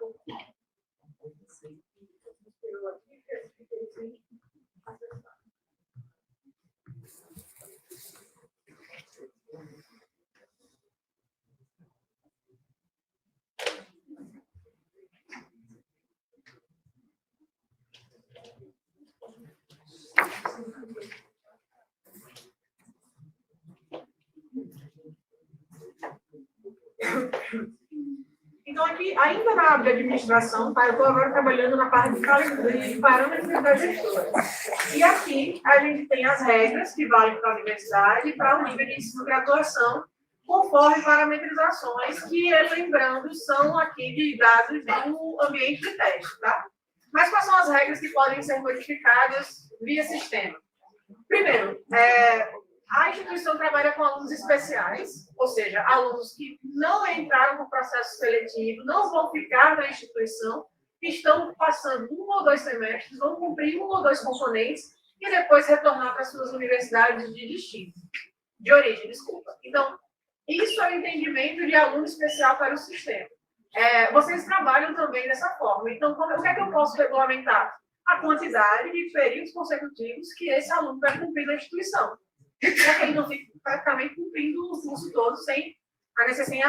[SPEAKER 1] aqui, ainda na área de administração, tá? Eu estou agora trabalhando na parte de parâmetros da gestora. E aqui a gente tem as regras que valem para a universidade e para o nível de ensino graduação, conforme parametrizações que, lembrando, são aqui de dados do ambiente de teste, tá? Mas quais são as regras que podem ser modificadas via sistema? Primeiro, a instituição trabalha com alunos especiais, ou seja, alunos que não entraram no processo seletivo, não vão ficar na instituição, estão passando 1 ou 2 semestres, vão cumprir 1 ou 2 componentes e depois retornar para suas universidades de destino, de origem, desculpa. Então, isso é o entendimento de aluno especial para o sistema. Vocês trabalham também dessa forma. Então, o que é que eu posso regulamentar? A quantidade de períodos consecutivos que esse aluno vai cumprir na instituição. Para que ele não fique praticamente cumprindo o curso todo sem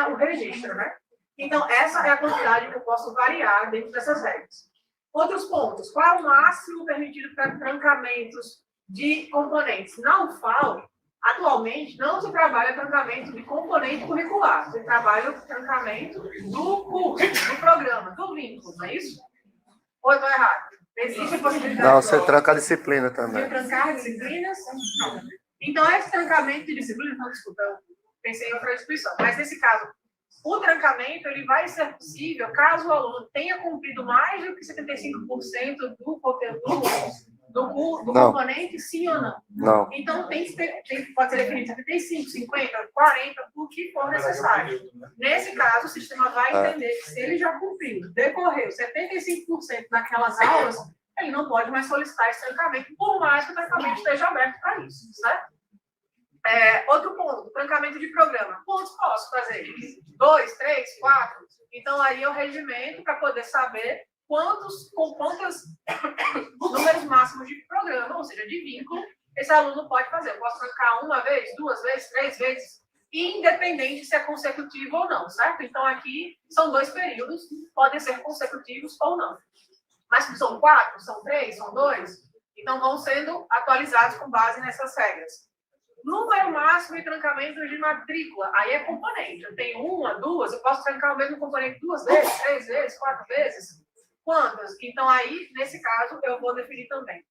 [SPEAKER 1] o registro, né? Então, essa é a quantidade que eu posso variar dentro dessas regras. Outros pontos. Qual é o máximo permitido para trancamentos de componentes? Na UFAL, atualmente, não se trabalha trancamento de componente curricular. Se trabalha o trancamento do curso, do programa, do vínculo, não é isso? Ou eu estou errado? Existe a possibilidade...
[SPEAKER 3] Não, você tranca a disciplina também.
[SPEAKER 1] De trancar disciplinas? Não. Então, esse trancamento de disciplina, não, desculpa, eu pensei em outra instituição, mas nesse caso, o trancamento ele vai ser possível caso o aluno tenha cumprido mais do que 75% do conteúdo do componente, sim ou não?
[SPEAKER 3] Não.
[SPEAKER 1] Então, pode ser definido 75, 50, 40, o que for necessário. Nesse caso, o sistema vai entender que se ele já cumpriu, decorreu 75% daquelas aulas, ele não pode mais solicitar esse trancamento, por mais que o trancamento esteja aberto para isso, certo? Outro ponto, trancamento de programa. Quantos posso fazer? 2, 3, 4? Então, aí é o regimento para poder saber quantos números máximos de programa, ou seja, de vínculo, esse aluno pode fazer. Eu posso trancar 1 vez, 2 vezes, 3 vezes, independente se é consecutivo ou não, certo? Então, aqui são 2 períodos, podem ser consecutivos ou não. Mas são 4, são 3, são 2, então vão sendo atualizados com base nessas regras. Número máximo de trancamento de matrícula, aí é componente. Eu tenho 1, 2, eu posso trancar o mesmo componente 2 vezes, 3 vezes, 4 vezes. Quantas? Então, aí, nesse caso, eu vou definir também.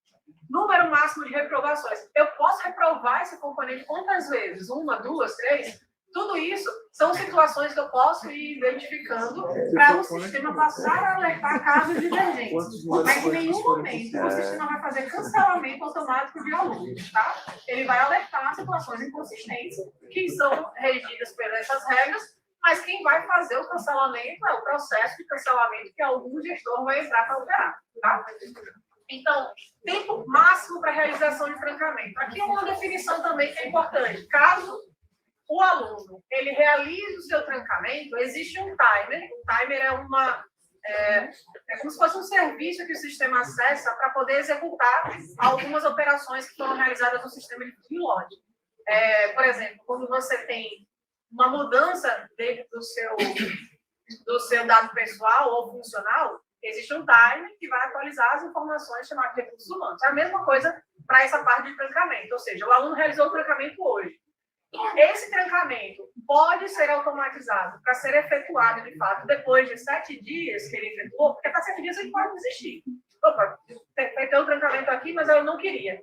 [SPEAKER 1] Número máximo de reprovações. Eu posso reprovar esse componente quantas vezes? 1, 2, 3? Tudo isso são situações que eu posso ir identificando para o sistema passar a alertar casos divergentes. Mas em nenhum momento o sistema vai fazer cancelamento automático de alunos, tá? Ele vai alertar situações inconsistentes que são regidas por essas regras, mas quem vai fazer o cancelamento é o processo de cancelamento que algum gestor vai entrar para alterar, tá? Então, tempo máximo para realização de trancamento. Aqui é uma definição também que é importante. Caso o aluno ele realize o seu trancamento, existe um timer. O timer é como se fosse um serviço que o sistema acessa para poder executar algumas operações que foram realizadas no sistema de load. Por exemplo, quando você tem uma mudança dentro do seu dado pessoal ou funcional, existe um timer que vai atualizar as informações chamadas de recursos humanos. É a mesma coisa para essa parte de trancamento, ou seja, o aluno realizou o trancamento hoje. Esse trancamento pode ser automatizado para ser efetuado, de fato, depois de 7 dias que ele efetuou, porque para 7 dias ele pode desistir. Opa, tem um trancamento aqui, mas eu não queria.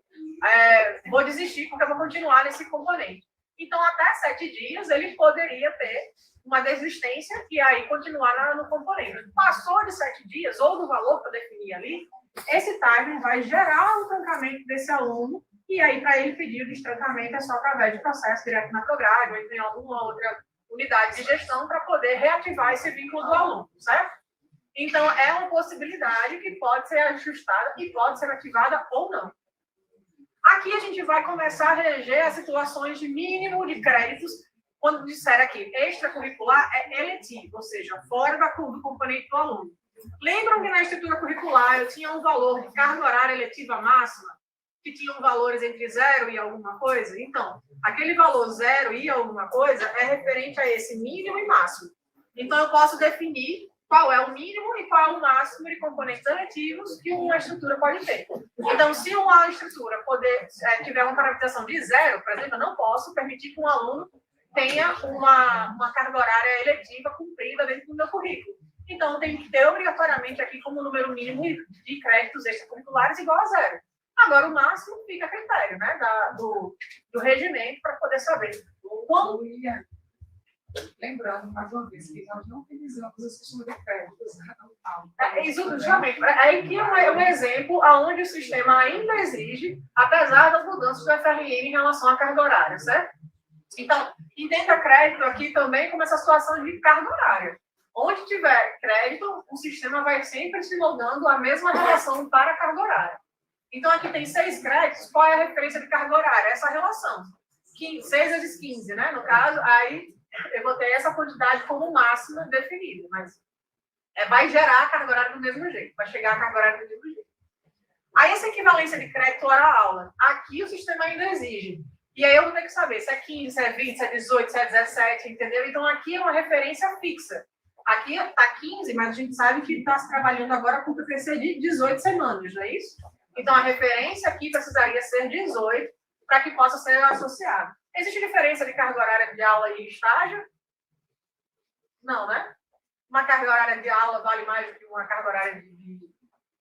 [SPEAKER 1] Vou desistir porque eu vou continuar nesse componente. Então, até 7 dias, ele poderia ter uma desistência e aí continuar no componente. Passou de 7 dias, ou do valor que eu defini ali, esse timer vai gerar o trancamento desse aluno. E aí, para ele pedir o destrancamento, é só através de processo direto na Prograde, ou em alguma outra unidade de gestão, para poder reativar esse vínculo do aluno, certo? Então, é uma possibilidade que pode ser ajustada e pode ser ativada ou não. Aqui a gente vai começar a reger as situações de mínimo de créditos, quando disser aqui, extracurricular é eletivo, ou seja, fora do componente do aluno. Lembram que na estrutura curricular eu tinha um valor de carga horária eletiva máxima? Que tinham valores entre 0 e alguma coisa? Então, aquele valor 0 e alguma coisa é referente a esse mínimo e máximo. Então, eu posso definir qual é o mínimo e qual é o máximo de componentes eletivos que uma estrutura pode ter. Então, se uma estrutura tiver uma parametrização de 0, por exemplo, eu não posso permitir que um aluno tenha uma carga horária eletiva cumprida dentro do meu currículo. Então, tem que ter obrigatoriamente aqui como número mínimo de créditos extracurriculares igual a 0. Agora, o máximo fica a critério, né, do regimento para poder saber. Quando...
[SPEAKER 8] Lembrando, mais uma vez, que nós não utilizamos o sistema de créditos.
[SPEAKER 1] Justamente. Aqui é um exemplo onde o sistema ainda exige, apesar das mudanças do FRN em relação à carga horária, certo? Então, entenda crédito aqui também como essa situação de carga horária. Onde tiver crédito, o sistema vai sempre se moldando a mesma relação para a carga horária. Então, aqui tem 6 créditos, qual é a referência de carga horária? Essa relação. 6 vezes 15, né? No caso, aí eu vou ter essa quantidade como máxima definida, mas vai gerar a carga horária do mesmo jeito, vai chegar a carga horária do mesmo jeito. Aí, essa equivalência de crédito hora-aula, aqui o sistema ainda exige. E aí eu vou ter que saber se é 15, se é 20, se é 18, se é 17, entendeu? Então, aqui é uma referência fixa. Aqui está 15, mas a gente sabe que está se trabalhando agora com o PPC de 18 semanas, não é isso? Então, a referência aqui precisaria ser 18 para que possa ser associado. Existe diferença de carga horária de aula e estágio? Não, né? Uma carga horária de aula vale mais do que uma carga horária de...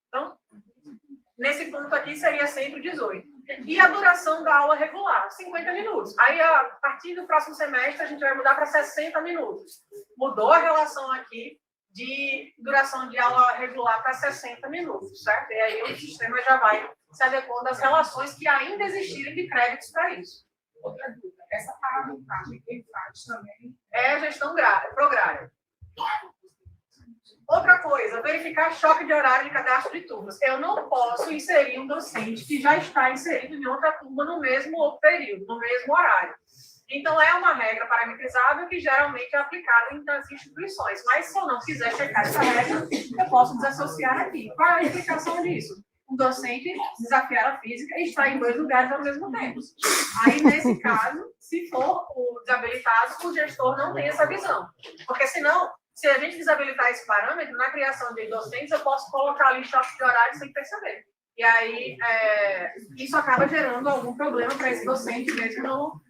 [SPEAKER 1] Então, nesse ponto aqui seria sempre 18. E a duração da aula regular, 50 minutos. Aí, a partir do próximo semestre, a gente vai mudar para 60 minutos. Mudou a relação aqui de duração de aula regular para 60 minutos, certo? E aí o sistema já vai se adequando às relações que ainda existirem de créditos para isso.
[SPEAKER 8] Outra dúvida, essa parametragem quem faz também
[SPEAKER 1] é a gestão prográria. Outra coisa, verificar choque de horário de cadastro de turmas. Eu não posso inserir um docente que já está inserido em outra turma no mesmo período, no mesmo horário. Então, é uma regra parametrizável que geralmente é aplicada nas instituições. Mas, se eu não quiser checar essa regra, eu posso desassociar aqui. Qual é a explicação disso? Um docente desafiar a física e estar em 2 lugares ao mesmo tempo. Aí, nesse caso, se for o desabilitado, o gestor não tem essa visão. Porque, senão, se a gente desabilitar esse parâmetro, na criação de docentes, eu posso colocar ali choque de horário sem perceber. E aí, isso acaba gerando algum problema para esse docente mesmo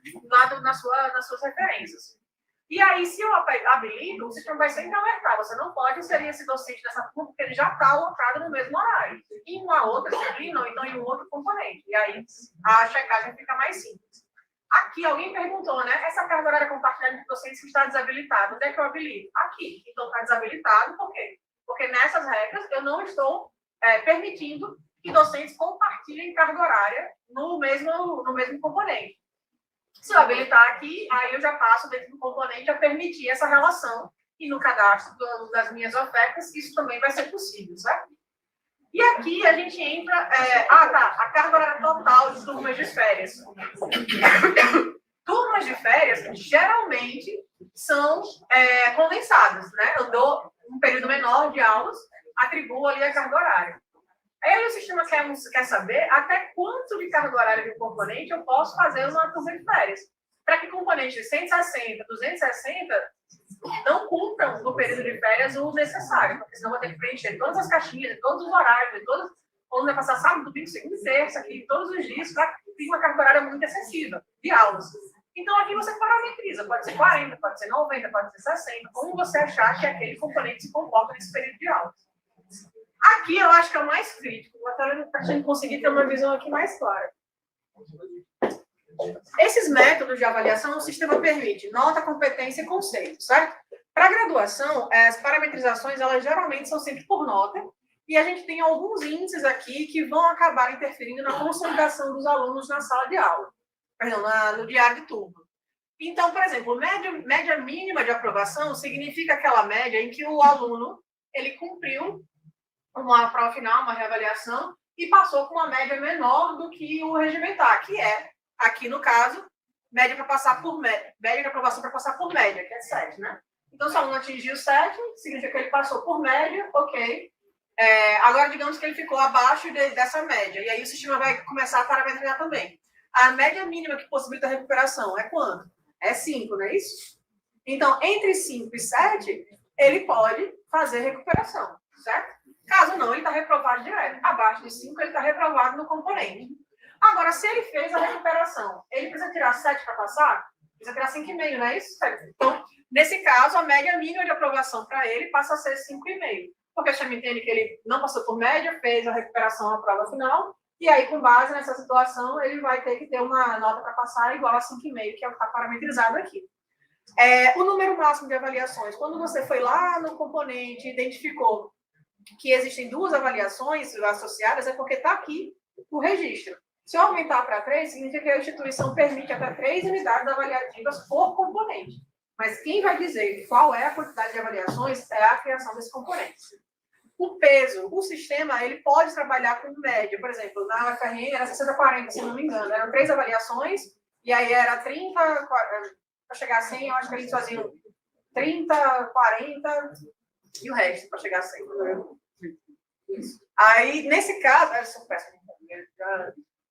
[SPEAKER 1] nas suas referências. E aí, se eu habilito, o sistema vai sempre alertar. Você não pode inserir esse docente nessa turma, porque ele já está alocado no mesmo horário. Em uma outra disciplina, ou então em um outro componente. E aí, a checagem fica mais simples. Aqui, alguém perguntou, né? Essa carga horária compartilhada de docentes que está desabilitada, onde é que eu habilito? Aqui. Então, está desabilitado, por quê? Porque nessas regras, eu não estou permitindo que docentes compartilhem carga horária no mesmo componente. Se eu habilitar aqui, aí eu já passo dentro do componente a permitir essa relação e no cadastro das minhas ofertas, isso também vai ser possível, certo? E aqui a gente entra... a carga horária total de turmas de férias. Turmas de férias, geralmente, são condensadas, né? Eu dou um período menor de aulas, atribuo ali a carga horária. Aí o sistema quer saber até quanto de carga horária de um componente eu posso fazer uma turma de férias. Para que componentes de 160, 260 não cumpram no período de férias o necessário, porque senão eu vou ter que preencher todas as caixinhas, todos os horários, quando vai passar sábado, domingo, segunda e terça, aqui, todos os dias, para ter uma carga horária muito excessiva de aulas. Então, aqui você parametriza, pode ser 40, pode ser 90, pode ser 60, como você achar que aquele componente se comporta nesse período de aulas. Aqui eu acho que é o mais crítico, para a gente conseguir ter uma visão aqui mais clara. Esses métodos de avaliação, o sistema permite nota, competência e conceito, certo? Para a graduação, as parametrizações, elas geralmente são sempre por nota, e a gente tem alguns índices aqui que vão acabar interferindo na consolidação dos alunos na sala de aula, perdão, no diário de turma. Então, por exemplo, média mínima de aprovação significa aquela média em que o aluno ele cumpriu uma prova final, uma reavaliação, e passou com uma média menor do que o regimentar, que é, aqui no caso, média de aprovação para passar por média, que é 7, né? Então, se o aluno atingiu 7, significa que ele passou por média, ok. Agora, digamos que ele ficou abaixo dessa média, e aí o sistema vai começar a parametrizar também. A média mínima que possibilita a recuperação é quanto? É 5, não é isso? Então, entre 5 e 7, ele pode fazer recuperação, certo? Caso não, ele está reprovado direto. Abaixo de 5, ele está reprovado no componente. Agora, se ele fez a recuperação, ele precisa tirar 7 para passar? Precisa tirar 5,5, não é isso? Então, nesse caso, a média mínima de aprovação para ele passa a ser 5,5. Porque o sistema entende que ele não passou por média, fez a recuperação à prova final, e aí, com base nessa situação, ele vai ter que ter uma nota para passar igual a 5,5, que é o que está parametrizado aqui. O número máximo de avaliações. Quando você foi lá no componente e identificou que existem 2 avaliações associadas, é porque está aqui o registro. Se eu aumentar para 3, significa que a instituição permite até 3 unidades avaliativas por componente. Mas quem vai dizer qual é a quantidade de avaliações é a criação desse componente. O peso, o sistema, ele pode trabalhar com média. Por exemplo, na UFRN era 60-40, se não me engano. Eram 3 avaliações, e aí era 30, para chegar a 100, eu acho que eles faziam 30, 40, e o resto para chegar a 100. Isso. Aí, nesse caso,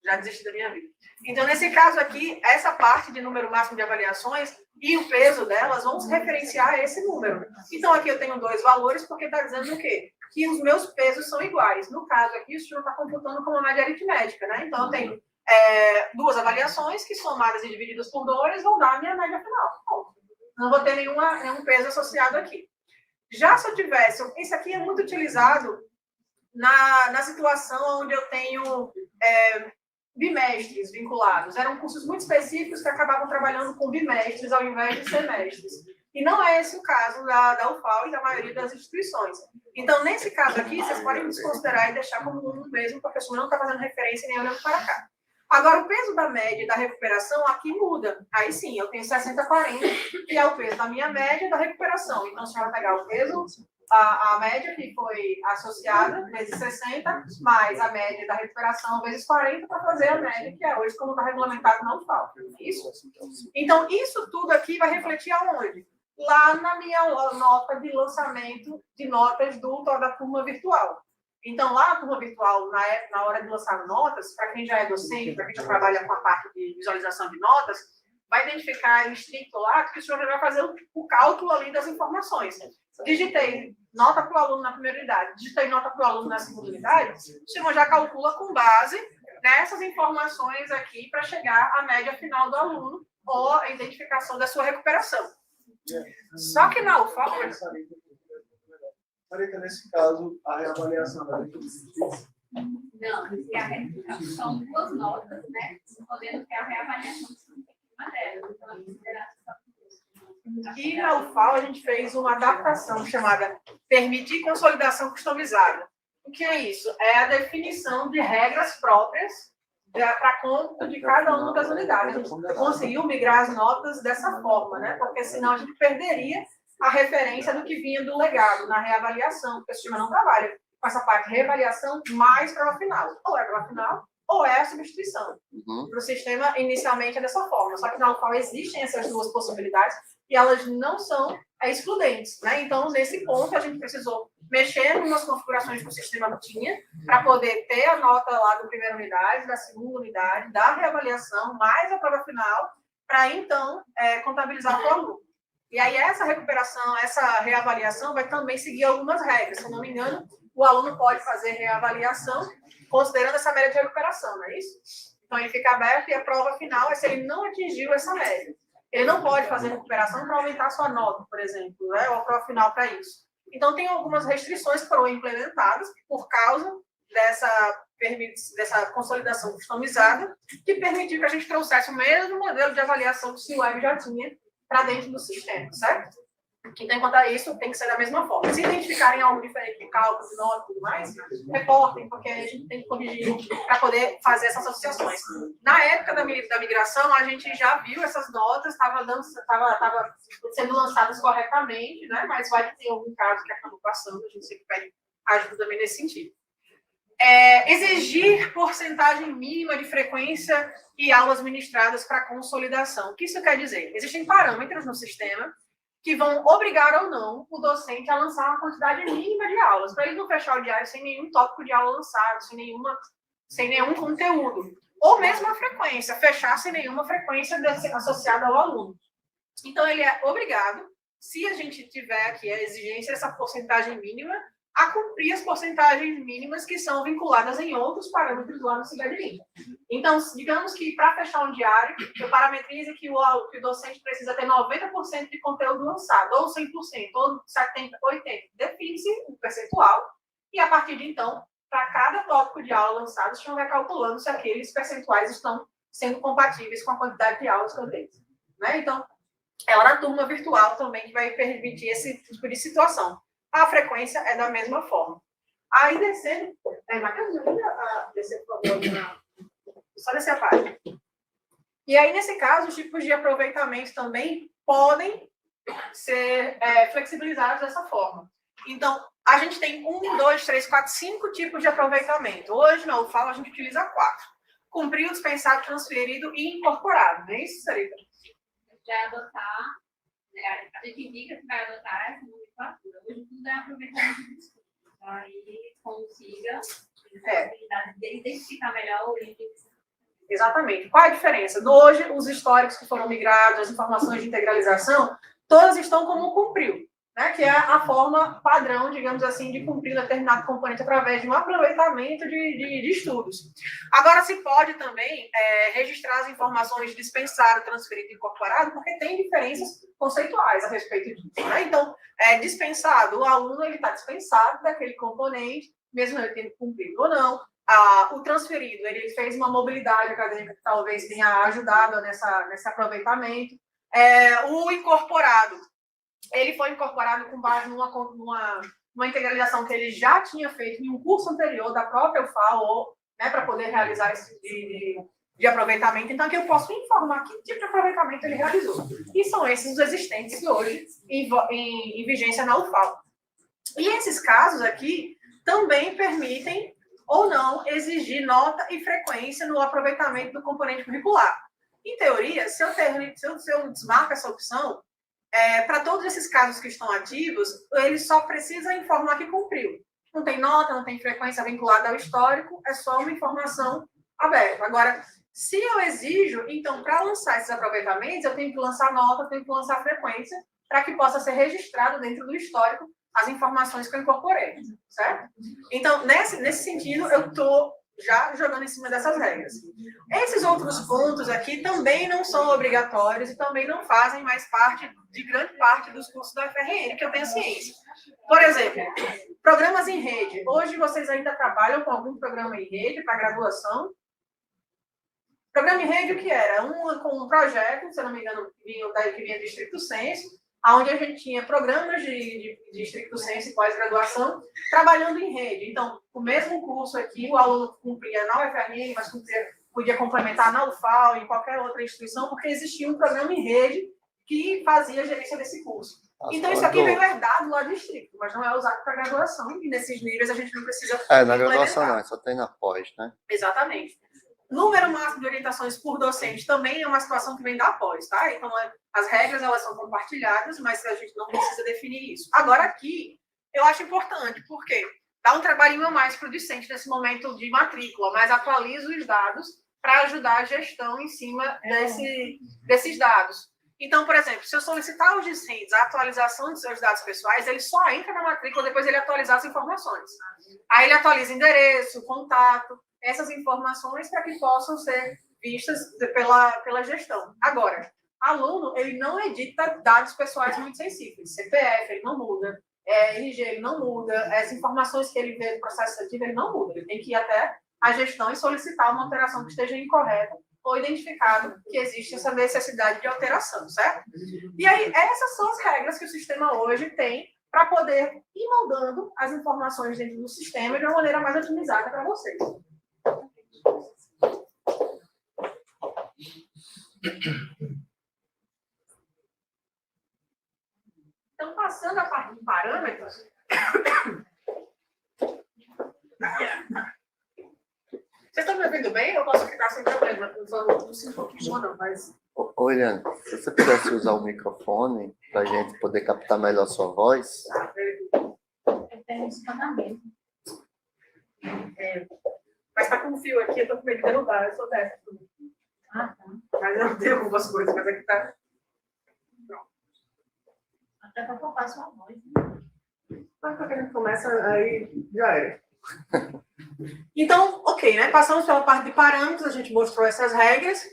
[SPEAKER 1] já desisti da minha vida. Então, nesse caso aqui, essa parte de número máximo de avaliações e o peso delas vão se referenciar a esse número. Então, aqui eu tenho 2 valores, porque está dizendo o quê? Que os meus pesos são iguais. No caso aqui, o senhor está computando como uma média aritmética, né? Então, eu tenho 2 avaliações que somadas e divididas por 2 vão dar a minha média final. Bom, não vou ter nenhum peso associado aqui. Já se eu tivesse... Isso aqui é muito utilizado na situação onde eu tenho bimestres vinculados. Eram cursos muito específicos que acabavam trabalhando com bimestres ao invés de semestres. E não é esse o caso da UFAL e da maioria das instituições. Então, nesse caso aqui, vocês podem desconsiderar e deixar como um mesmo, porque a pessoa não está fazendo referência nem olhando para cá. Agora, o peso da média e da recuperação aqui muda. Aí sim, eu tenho 60-40, que é o peso da minha média e da recuperação. Então, você vai pegar o peso, a média que foi associada, vezes 60, mais a média da recuperação, vezes 40, para fazer a média, que é hoje como está regulamentado na UFAL. Isso? Então, isso tudo aqui vai refletir aonde? Lá na minha nota de lançamento de notas da turma virtual. Então, lá na turma virtual, na hora de lançar notas, para quem já é docente, para quem já trabalha com a parte de visualização de notas, vai identificar estrito lá que o senhor vai fazer o cálculo ali das informações. Digitei nota para o aluno na primeira unidade, digitei nota para o aluno na segunda unidade, o senhor já calcula com base nessas informações aqui para chegar à média final do aluno ou a identificação da sua recuperação. Só que na UFAL...
[SPEAKER 2] Marita, nesse caso, a reavaliação da
[SPEAKER 5] Não, porque a recuperação são 2 notas, né? Podendo ter a reavaliação de uma delas. Então, a consideração.
[SPEAKER 1] E na UFAL a gente fez uma adaptação chamada Permitir Consolidação Customizada. O que é isso? É a definição de regras próprias para cômputo de cada uma das unidades. A gente conseguiu migrar as notas dessa forma, né? Porque senão a gente perderia a referência do que vinha do legado na reavaliação, porque o sistema não trabalha com essa parte de reavaliação mais prova final. Ou é prova final, ou é a substituição. Para o sistema, inicialmente, é dessa forma. Só que na UFAL existem essas 2 possibilidades e elas não são excludentes, né? Então, nesse ponto, a gente precisou mexer em umas configurações que o sistema tinha para poder ter a nota lá da primeira unidade, da segunda unidade, da reavaliação, mais a prova final, para, então, contabilizar para o aluno. E aí, essa recuperação, essa reavaliação vai também seguir algumas regras. Se eu não me engano, o aluno pode fazer reavaliação considerando essa média de recuperação, não é isso? Então, ele fica aberto e a prova final é se ele não atingiu essa média. Ele não pode fazer recuperação para aumentar a sua nota, por exemplo, né? Ou a prova final para isso. Então, tem algumas restrições que foram implementadas por causa dessa consolidação customizada, que permitiu que a gente trouxesse o mesmo modelo de avaliação que o CIUEB já tinha para dentro do sistema, certo? Então, enquanto a isso, tem que ser da mesma forma. Se identificarem algo diferente de cálculo, de nota e tudo mais, reportem, porque a gente tem que corrigir para poder fazer essas associações. Na época da migração, a gente já viu essas notas, estava sendo lançadas corretamente, né? Mas vai que tem algum caso que acabou passando, a gente sempre pede ajuda também nesse sentido. Exigir porcentagem mínima de frequência e aulas ministradas para consolidação. O que isso quer dizer? Existem parâmetros no sistema que vão obrigar ou não o docente a lançar uma quantidade mínima de aulas, para ele não fechar o diário sem nenhum tópico de aula lançado, sem nenhum conteúdo. Ou mesmo a frequência, fechar sem nenhuma frequência associada ao aluno. Então, ele é obrigado, se a gente tiver aqui a exigência dessa porcentagem mínima, a cumprir as porcentagens mínimas que são vinculadas em outros parâmetros lá no CIBEDRIN. Então, digamos que para fechar um diário, eu parametrize que o docente precisa ter 90% de conteúdo lançado, ou 100%, ou 70%, 80%. Define-se um percentual, e a partir de então, para cada tópico de aula lançado, a gente vai calculando se aqueles percentuais estão sendo compatíveis com a quantidade de aulas que eu tenho. Né? Então, é lá na turma virtual também que vai permitir esse tipo de situação. A frequência é da mesma forma. Aí, descendo... descer, por favor, só descer a página. E aí, nesse caso, os tipos de aproveitamento também podem ser flexibilizados dessa forma. Então, a gente tem 1, 2, 3, 4, 5 tipos de aproveitamento. Hoje, na UFAL, a gente utiliza 4. Cumprido, dispensado, transferido e incorporado. Não é isso, Sarita?
[SPEAKER 5] Já adotar, a gente indica que vai adotar essa nomenclatura. Hoje tudo é aproveitamento de estudo. Aí consiga a possibilidade de identificar melhor o origem.
[SPEAKER 1] Exatamente. Qual é a diferença? Hoje, os históricos que foram migrados, as informações de integralização, todas estão como cumpriu, né? Que é a forma padrão, digamos assim, de cumprir determinado componente através de um aproveitamento de estudos. Agora, se pode também registrar as informações de dispensado, transferido e incorporado, porque tem diferenças conceituais a respeito disso. Né? Então, dispensado, o aluno está dispensado daquele componente, mesmo ele tendo cumprido ou não. O transferido, ele fez uma mobilidade acadêmica que talvez tenha ajudado nesse aproveitamento. O incorporado, ele foi incorporado com base numa integralização que ele já tinha feito em um curso anterior da própria UFAL, né, para poder realizar esse tipo de aproveitamento. Então, aqui eu posso informar que tipo de aproveitamento ele realizou. E são esses os existentes hoje em vigência na UFAL. E esses casos aqui também permitem ou não exigir nota e frequência no aproveitamento do componente curricular. Em teoria, se eu desmarco essa opção, para todos esses casos que estão ativos, ele só precisa informar que cumpriu. Não tem nota, não tem frequência vinculada ao histórico, é só uma informação aberta. Agora, se eu exijo, então, para lançar esses aproveitamentos, eu tenho que lançar nota, eu tenho que lançar frequência, para que possa ser registrado dentro do histórico as informações que eu incorporei, certo? Então, nesse sentido, eu estou já jogando em cima dessas regras. Esses outros pontos aqui também não são obrigatórios e também não fazem mais parte de grande parte dos cursos da UFRN, que eu tenho ciência. Por exemplo, programas em rede. Hoje vocês ainda trabalham com algum programa em rede para graduação? Programa em rede, o que era? Com um projeto, se eu não me engano, que vinha do Stricto Sensu, onde a gente tinha programas de Stricto Sensu e pós-graduação trabalhando em rede. Então, o mesmo curso aqui, o aluno cumpria na UFRN, mas podia complementar na UFAL, em qualquer outra instituição, porque existia um programa em rede que fazia a gerência desse curso. Então, isso aqui veio herdado lá do Stricto, mas não é usado para graduação, e nesses níveis a gente não precisa
[SPEAKER 3] na graduação não, só tem na pós, né?
[SPEAKER 1] Exatamente. Número máximo de orientações por docente também é uma situação que vem da pós, tá? Então, as regras, elas são compartilhadas, mas a gente não precisa definir isso. Agora, aqui, eu acho importante, porque dá um trabalhinho a mais para o docente nesse momento de matrícula, mas atualiza os dados para ajudar a gestão em cima desses dados. Então, por exemplo, se eu solicitar aos discentes a atualização de seus dados pessoais, ele só entra na matrícula depois ele atualizar as informações. Aí ele atualiza endereço, contato, essas informações para que possam ser vistas pela gestão. Agora, aluno, ele não edita dados pessoais muito sensíveis. CPF, ele não muda. RG, ele não muda. As informações que ele vê do processo seletivo, ele não muda. Ele tem que ir até a gestão e solicitar uma alteração que esteja incorreta ou identificado que existe essa necessidade de alteração, certo? E aí, essas são as regras que o sistema hoje tem para poder ir moldando as informações dentro do sistema de uma maneira mais otimizada para vocês. Então, passando a parte de parâmetros, vocês estão me ouvindo bem? Eu posso ficar sem problema. Eu só não sinto um pouquinho, não, mas...
[SPEAKER 3] Olha, se você pudesse usar o microfone para a gente poder captar melhor a sua voz.
[SPEAKER 7] Tem um escandamento.
[SPEAKER 1] Mas tá com um fio aqui, eu tô com medo de derrubar, eu sou dessa.
[SPEAKER 7] Ah, tá.
[SPEAKER 1] Mas eu derrubo as coisas, mas aqui tá...
[SPEAKER 7] Até para poupar sua voz, né?
[SPEAKER 1] Mas porque a gente começa, aí já era. Então, ok, né? Passamos pela parte de parâmetros, a gente mostrou essas regras,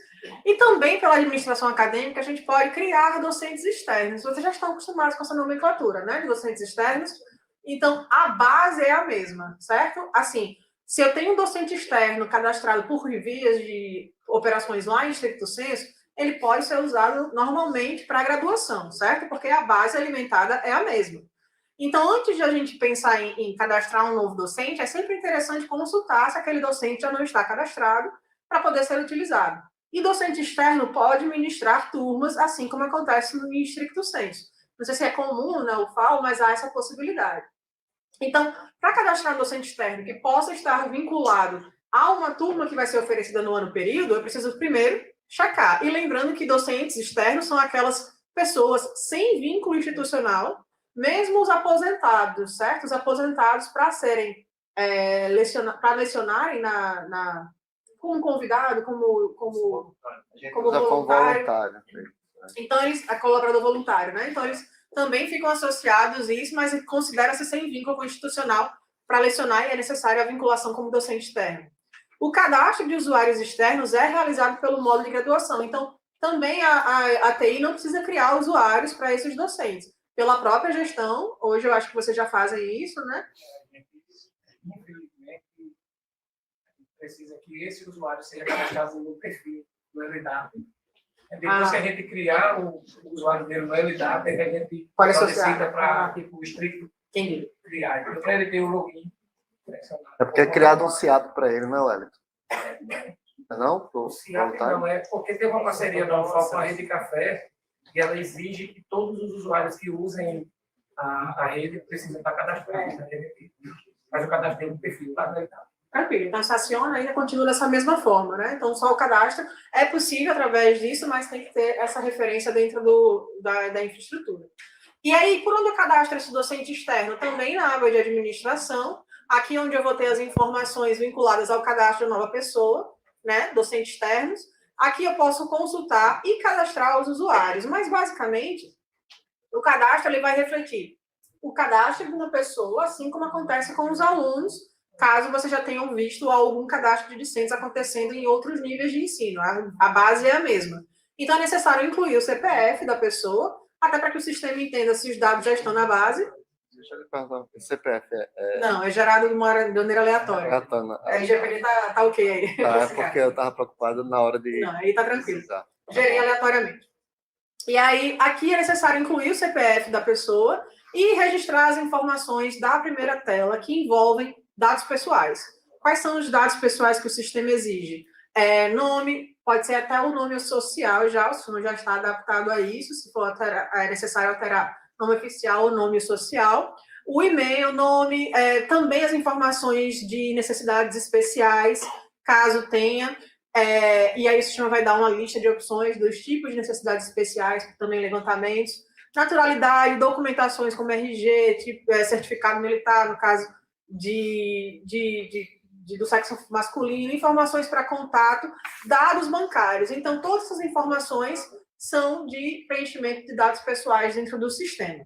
[SPEAKER 1] e também pela administração acadêmica, a gente pode criar docentes externos. Vocês já estão acostumados com essa nomenclatura, né? De docentes externos. Então, a base é a mesma, certo? Assim, se eu tenho um docente externo cadastrado por vias de operações lá em estricto senso, ele pode ser usado normalmente para graduação, certo? Porque a base alimentada é a mesma. Então, antes de a gente pensar em cadastrar um novo docente, é sempre interessante consultar se aquele docente já não está cadastrado para poder ser utilizado. E docente externo pode ministrar turmas, assim como acontece no estricto senso. Não sei se é comum na UFAL, mas há essa possibilidade. Então, para cadastrar um docente externo que possa estar vinculado a uma turma que vai ser oferecida no ano período, eu preciso primeiro checar. E lembrando que docentes externos são aquelas pessoas sem vínculo institucional, mesmo os aposentados, certo? Os aposentados para serem para lecionarem como convidado, como voluntário. Então, eles, é colaborador voluntário, né? Então, eles também ficam associados a isso, mas considera-se sem vínculo institucional para lecionar e é necessária a vinculação como docente externo. O cadastro de usuários externos é realizado pelo módulo de graduação. Então, também a TI não precisa criar usuários para esses docentes. Pela própria gestão, hoje eu acho que vocês já fazem isso, né?
[SPEAKER 2] Infelizmente, precisa que esse usuário seja cadastrado no perfil do LDAP. Depois que a gente criar o usuário dele no LDAP, a gente
[SPEAKER 1] pode
[SPEAKER 2] solicita para tipo, estricto criar. Então, para ele ter o login.
[SPEAKER 3] É porque é criado um CIAP para ele, não é, Wellington? Não?
[SPEAKER 2] O CIAP não, é porque tem uma parceria da UFAL com a Rede Café e ela exige que todos os usuários que usem a rede precisam estar cadastrados. A gente faz o cadastro no perfil lá no LDAP.
[SPEAKER 1] Tranquilo. Então, se aciona ainda continua dessa mesma forma, né? Então, só o cadastro é possível através disso, mas tem que ter essa referência dentro da infraestrutura. E aí, por onde eu cadastro esse docente externo? Também na aba de administração, aqui onde eu vou ter as informações vinculadas ao cadastro de nova pessoa, né? Docentes externos. Aqui eu posso consultar e cadastrar os usuários, mas, basicamente, o cadastro ele vai refletir o cadastro de uma pessoa, assim como acontece com os alunos, caso você já tenham visto algum cadastro de discentes acontecendo em outros níveis de ensino. A base é a mesma. Então, é necessário incluir o CPF da pessoa, até para que o sistema entenda se os dados já estão na base.
[SPEAKER 3] Deixa eu perguntar, o CPF
[SPEAKER 1] Não, é gerado de maneira aleatória. A IGPD tá ok aí.
[SPEAKER 3] Tá, é porque eu estava preocupado na hora de...
[SPEAKER 1] Não, aí tá tranquilo. Gerir aleatoriamente. E aí, aqui é necessário incluir o CPF da pessoa e registrar as informações da primeira tela que envolvem dados pessoais. Quais são os dados pessoais que o sistema exige? Nome, pode ser até o nome social já, o sistema já está adaptado a isso, se for é necessário alterar nome oficial ou nome social. O e-mail, nome, também as informações de necessidades especiais, caso tenha, e aí o sistema vai dar uma lista de opções dos tipos de necessidades especiais, também levantamentos, naturalidade, documentações como RG, certificado militar, no caso do sexo masculino, informações para contato, dados bancários. Então, todas essas informações são de preenchimento de dados pessoais dentro do sistema.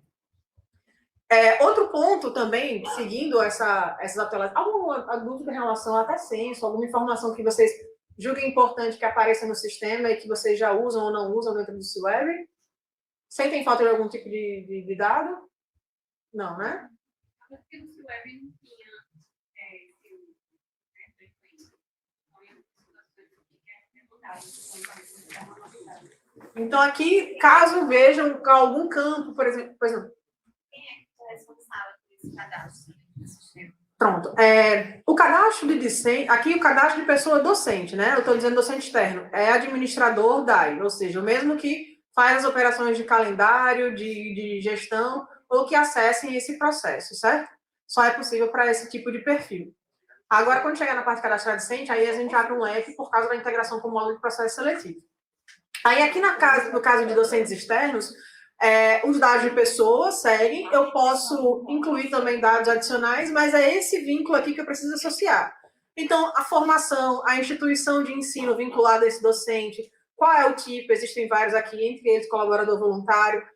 [SPEAKER 1] Outro ponto também, seguindo essas atualizações, alguma dúvida em relação até censo, alguma informação que vocês julguem importante que apareça no sistema e que vocês já usam ou não usam dentro do SeaWeb? Sentem falta de algum tipo de dado? Não, né?
[SPEAKER 5] Porque no SeaWeb não tinha
[SPEAKER 1] Então, aqui, caso vejam algum campo, por exemplo...
[SPEAKER 5] Quem é responsável por esse cadastro do sistema?
[SPEAKER 1] Pronto. O cadastro de discente... Aqui, o cadastro de pessoa docente, né? Eu estou dizendo docente externo. É administrador DAI, ou seja, o mesmo que faz as operações de calendário, de gestão, ou que acessem esse processo, certo? Só é possível para esse tipo de perfil. Agora, quando chegar na parte de cadastrar discente, aí a gente abre um leque por causa da integração com o módulo de processo seletivo. Aí, aqui no caso de docentes externos, os dados de pessoa seguem, eu posso incluir também dados adicionais, mas é esse vínculo aqui que eu preciso associar. Então, a formação, a instituição de ensino vinculada a esse docente, qual é o tipo, existem vários aqui, entre eles colaborador voluntário,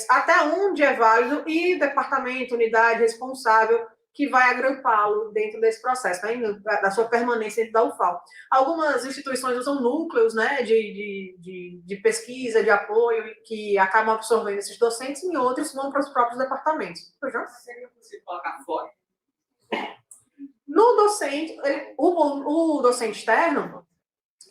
[SPEAKER 1] até onde é válido e departamento, unidade, responsável que vai agrupá-lo dentro desse processo, né, da sua permanência dentro da UFAL. Algumas instituições usam núcleos, né, de pesquisa, de apoio, que acabam absorvendo esses docentes, e outros vão para os próprios departamentos.
[SPEAKER 9] Seria possível colocar fora?
[SPEAKER 1] No docente, o docente externo,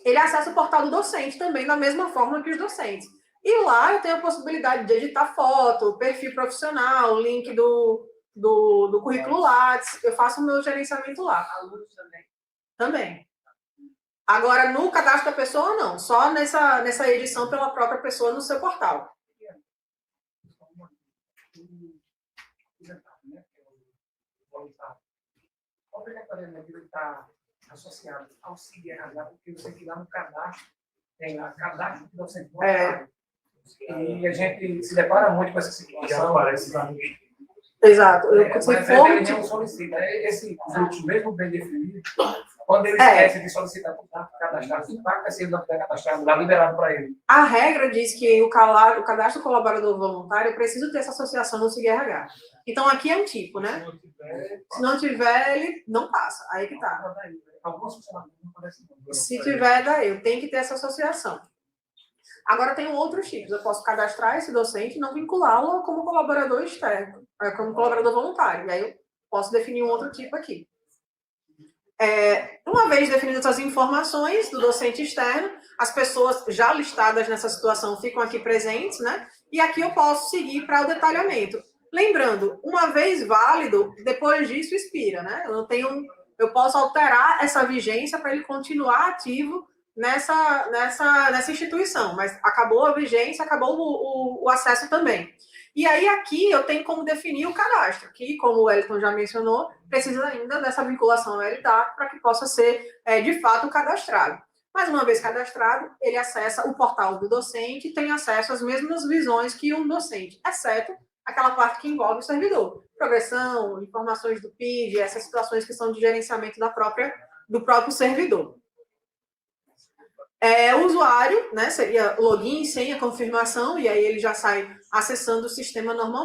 [SPEAKER 1] ele acessa o portal do docente também, da mesma forma que os docentes. E lá eu tenho a possibilidade de editar foto, perfil profissional, link do currículo Lattes, eu faço o meu gerenciamento lá.
[SPEAKER 9] Alunos também.
[SPEAKER 1] Também. Agora, no cadastro da pessoa, não. Só nessa edição pela própria pessoa no seu portal.
[SPEAKER 10] Obrigatoriamente ele está associado ao CID-RH, porque você que lá no cadastro, tem lá cadastro do docente voluntário. E a gente se depara muito com essa situação. Já aparece lá no
[SPEAKER 1] Exato.
[SPEAKER 10] Mas ele não solicita. Esses grupos, mesmo bem definidos, quando ele esquece de solicitar para o cadastrado, impacta se ele não tiver cadastrado lá, liberado para ele.
[SPEAKER 1] A regra diz que o cadastro colaborador voluntário precisa ter essa associação no CID-RH. Então, aqui é um tipo, né? Se não tiver, ele não passa. Aí que tá. Se tiver, daí, eu tenho que ter essa associação. Agora, tem outros tipos. Eu posso cadastrar esse docente e não vinculá-lo como colaborador externo, como colaborador voluntário. E aí, eu posso definir um outro tipo aqui. Uma vez definidas as informações do docente externo, as pessoas já listadas nessa situação ficam aqui presentes, né? E aqui eu posso seguir para o detalhamento. Lembrando, uma vez válido, depois disso expira, né? Eu posso alterar essa vigência para ele continuar ativo nessa instituição, mas acabou a vigência, acabou o acesso também. E aí aqui eu tenho como definir o cadastro, que, como o Wellington já mencionou, precisa ainda dessa vinculação ao LDAC para que possa ser, de fato, cadastrado. Mas uma vez cadastrado, ele acessa o portal do docente e tem acesso às mesmas visões que um docente, exceto aquela parte que envolve o servidor. Progressão, informações do PID, essas situações que são de gerenciamento do próprio servidor. O usuário, né, seria login, senha, confirmação, e aí ele já sai acessando o sistema normalmente.